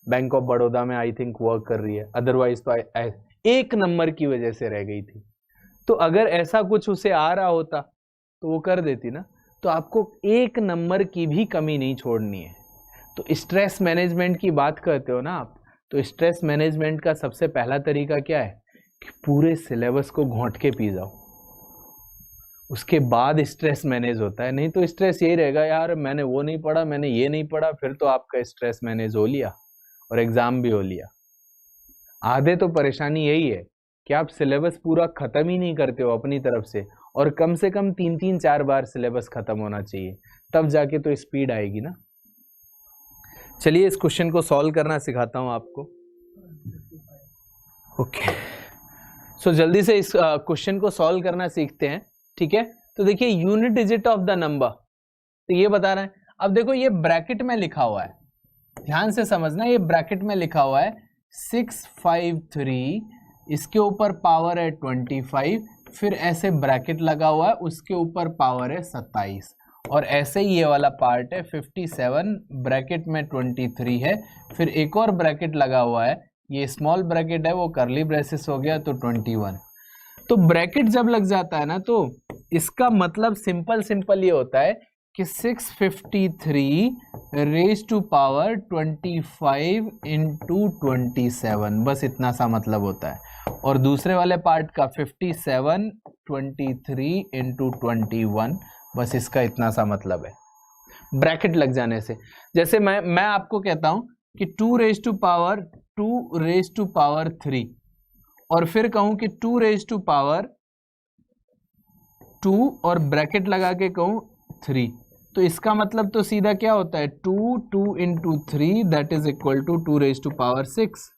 बैंक ऑफ बड़ौदा में आई थिंक वर्क कर रही है, अदरवाइज तो 1 नंबर की वजह से रह गई थी। तो अगर ऐसा कुछ उसे आ रहा होता तो वो कर देती ना। तो आपको 1 नंबर की भी कमी नहीं छोड़नी है। तो स्ट्रेस मैनेजमेंट की बात करते हो ना आप, तो स्ट्रेस मैनेजमेंट का सबसे पहला तरीका क्या है कि पूरे सिलेबस को घोंट के पी जाओ, उसके बाद स्ट्रेस मैनेज होता है। नहीं तो स्ट्रेस यही रहेगा, यार मैंने वो नहीं पढ़ा, मैंने ये नहीं पढ़ा, फिर तो आपका स्ट्रेस मैनेज हो लिया और एग्जाम भी हो लिया। आधे तो परेशानी यही है कि आप सिलेबस पूरा खत्म ही नहीं करते हो अपनी तरफ से, और कम से कम 3-4 बार सिलेबस खत्म होना चाहिए, तब जाके तो स्पीड आएगी ना। चलिए इस क्वेश्चन को सॉल्व करना सिखाता हूं आपको। ओके, सो जल्दी से इस क्वेश्चन को सॉल्व करना सीखते हैं, ठीक है। तो देखिए unit digit of the number, तो ये बता रहे हैं। अब देखो ये ब्रैकेट में लिखा हुआ है, ध्यान से समझना, ये ब्रैकेट में लिखा हुआ है 653, इसके ऊपर पावर है 25, फिर ऐसे ब्रैकेट लगा हुआ है, उसके ऊपर पावर है 27, और ऐसे ही ये वाला पार्ट है 57, ब्रैकेट में 23 है, फिर एक और ब्रैकेट लगा हुआ है, ये स्मॉल ब्रैकेट है वो करली ब्रेसेस हो गया तो 21। तो ब्रैकेट जब लग जाता है ना, तो इसका मतलब सिंपल ये होता है कि 653 रेज टू पावर 25 इंटू 27, बस इतना सा मतलब होता है। और दूसरे वाले पार्ट का 57 23 इंटू 21, बस इसका इतना सा मतलब है ब्रैकेट लग जाने से। जैसे मैं आपको कहता हूं कि 2 रेज टू पावर 3, और फिर कहूं कि 2 रेज टू पावर 2 और ब्रैकेट लगा के कहूं 3, तो इसका मतलब तो सीधा क्या होता है 2 into 3 that is equal to 2 raise to power 6।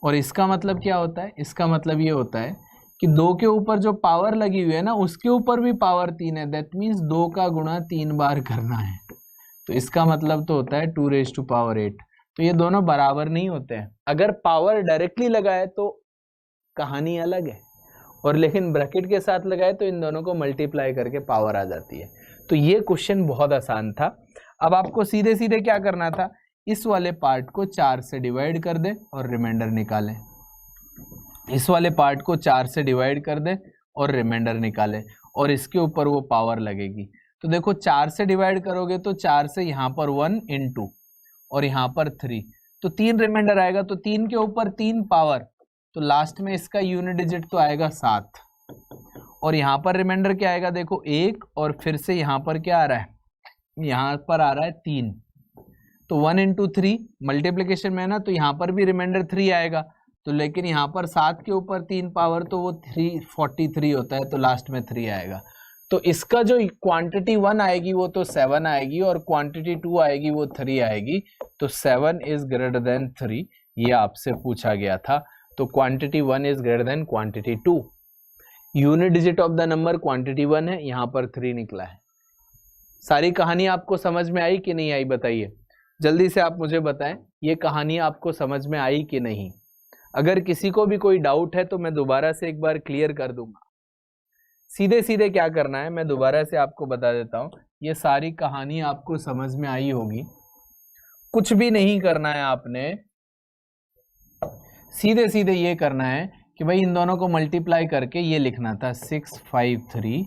और इसका मतलब क्या होता है, इसका मतलब ये होता है कि 2 के ऊपर जो पावर लगी हुई है ना, उसके ऊपर भी पावर 3 है, दैट मीन्स 2 का गुणा 3 बार करना है। तो इसका मतलब तो होता है 2 रेज टू पावर 8। तो ये दोनों बराबर नहीं होते हैं। अगर पावर डायरेक्टली लगाए तो कहानी अलग है, और लेकिन ब्रैकेट के साथ लगाए तो इन दोनों को मल्टीप्लाई करके पावर आ जाती है। तो ये क्वेश्चन बहुत आसान था। अब आपको सीधे सीधे क्या करना था, इस वाले पार्ट को 4 से डिवाइड कर दे और रिमाइंडर निकालें, इस वाले पार्ट को 4 से डिवाइड कर दे और रिमाइंडर निकालें, और इसके ऊपर वो पावर लगेगी। तो देखो 4 से डिवाइड करोगे तो 4 से यहाँ पर 1 इंटू और यहाँ पर 3, तो 3 रिमाइंडर आएगा, तो 3 के ऊपर 3 पावर, तो लास्ट में इसका यूनिट डिजिट तो आएगा 7, और यहाँ पर रिमाइंडर क्या आएगा देखो 1, और फिर से यहाँ पर क्या आ रहा है, यहाँ पर आ रहा है 3, तो 1 इंटू 3 मल्टीप्लीकेशन में है ना, तो यहाँ पर भी रिमाइंडर 3 आएगा, तो लेकिन यहाँ पर 7 के ऊपर 3 पावर तो वो 343 होता है, तो लास्ट में 3 आएगा। तो इसका जो क्वांटिटी 1 आएगी वो तो 7 आएगी, और क्वांटिटी 2 आएगी वो 3 आएगी, तो 7 इज ग्रेटर देन 3, ये आपसे पूछा गया था। तो quantity 1 is greater than quantity 2। Unit digit of the number quantity 1 है, यहाँ पर 3 निकला है। सारी कहानी आपको समझ में आई कि नहीं आई, बताइए जल्दी से, आप मुझे बताएं ये कहानी आपको समझ में आई कि नहीं। अगर किसी को भी कोई डाउट है तो मैं दोबारा से एक बार क्लियर कर दूंगा। सीधे सीधे क्या करना है मैं दोबारा से आपको बता देता हूं, ये सारी कहानी आपको समझ में आई होगी। कुछ भी नहीं करना है आपने, सीधे सीधे ये करना है कि भाई इन दोनों को मल्टीप्लाई करके ये लिखना था 653,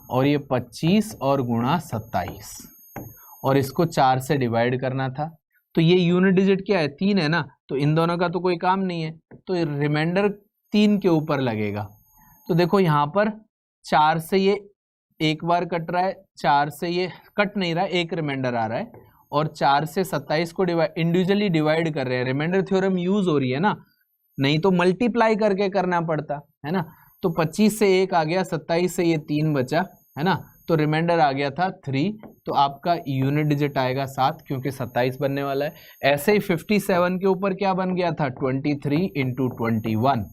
और ये 25 और गुणा 27, और इसको 4 से डिवाइड करना था। तो ये यूनिट डिजिट क्या है 3 है ना, तो इन दोनों का तो कोई काम नहीं है, तो रिमाइंडर 3 के ऊपर लगेगा। तो देखो यहाँ पर 4 से ये एक बार कट रहा है, 4 से ये कट नहीं रहा, एक रिमाइंडर आ रहा है, और 4 से 27 को इंडिविजुअली डिवाइड कर रहे हैं। रिमाइंडर थ्योरम यूज हो रही है ना, नहीं तो मल्टीप्लाई करके करना पड़ता है ना। तो 25 से 1 आ गया, 27 से ये 3 बचा है ना, तो रिमाइंडर आ गया था 3, तो आपका यूनिट डिजिट आएगा 7, क्योंकि 27 बनने वाला है। ऐसे ही 57 के ऊपर क्या बन गया था 23 इंटू 21,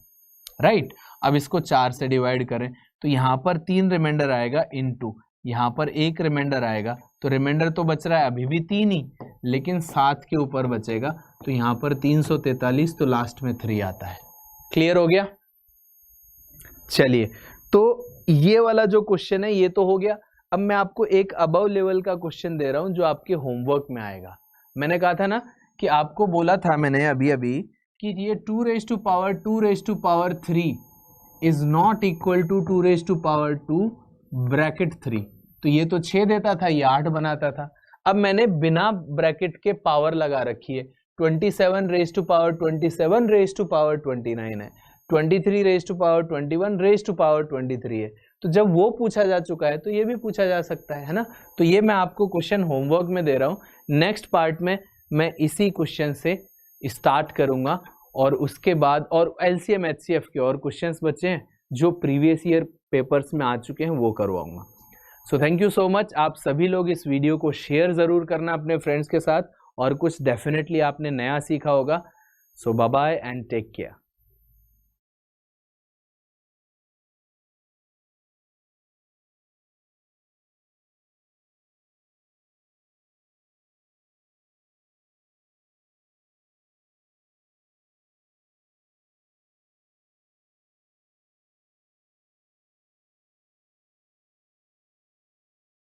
राइट। अब इसको 4 से डिवाइड करें तो यहाँ पर 3 रिमाइंडर आएगा इंटू यहाँ पर 1 रिमाइंडर आएगा, तो रिमाइंडर तो बच रहा है अभी भी 3 ही, लेकिन 7 के ऊपर बचेगा, तो यहाँ पर 343, तो लास्ट में 3 आता है। क्लियर हो गया। चलिए, तो ये वाला जो क्वेश्चन है ये तो हो गया। अब मैं आपको एक अबव लेवल का क्वेश्चन दे रहा हूं जो आपके होमवर्क में आएगा। मैंने कहा था ना कि आपको बोला था मैंने अभी अभी कि ये 2 raise to power 3 is not equal to 2 raise to power 2 bracket 3। तो ये तो 6 देता था, ये 8 बनाता था। अब मैंने बिना ब्रैकेट के पावर लगा रखी है, 27 raise to power 27 raise to power 29 है, 23 raise to power 21 raise to power 23 है। तो जब वो पूछा जा चुका है तो ये भी पूछा जा सकता है ना। तो ये मैं आपको क्वेश्चन होमवर्क में दे रहा हूँ। नेक्स्ट पार्ट में मैं इसी क्वेश्चन से स्टार्ट करूंगा और उसके बाद और LCM HCF के और क्वेश्चंस बचे हैं जो प्रीवियस ईयर पेपर्स में आ चुके हैं वो करवाऊंगा। So thank you so much. आप सभी लोग इस वीडियो को शेयर ज़रूर करना अपने फ्रेंड्स के साथ, और कुछ डेफिनेटली आपने नया सीखा होगा। So bye bye and take care.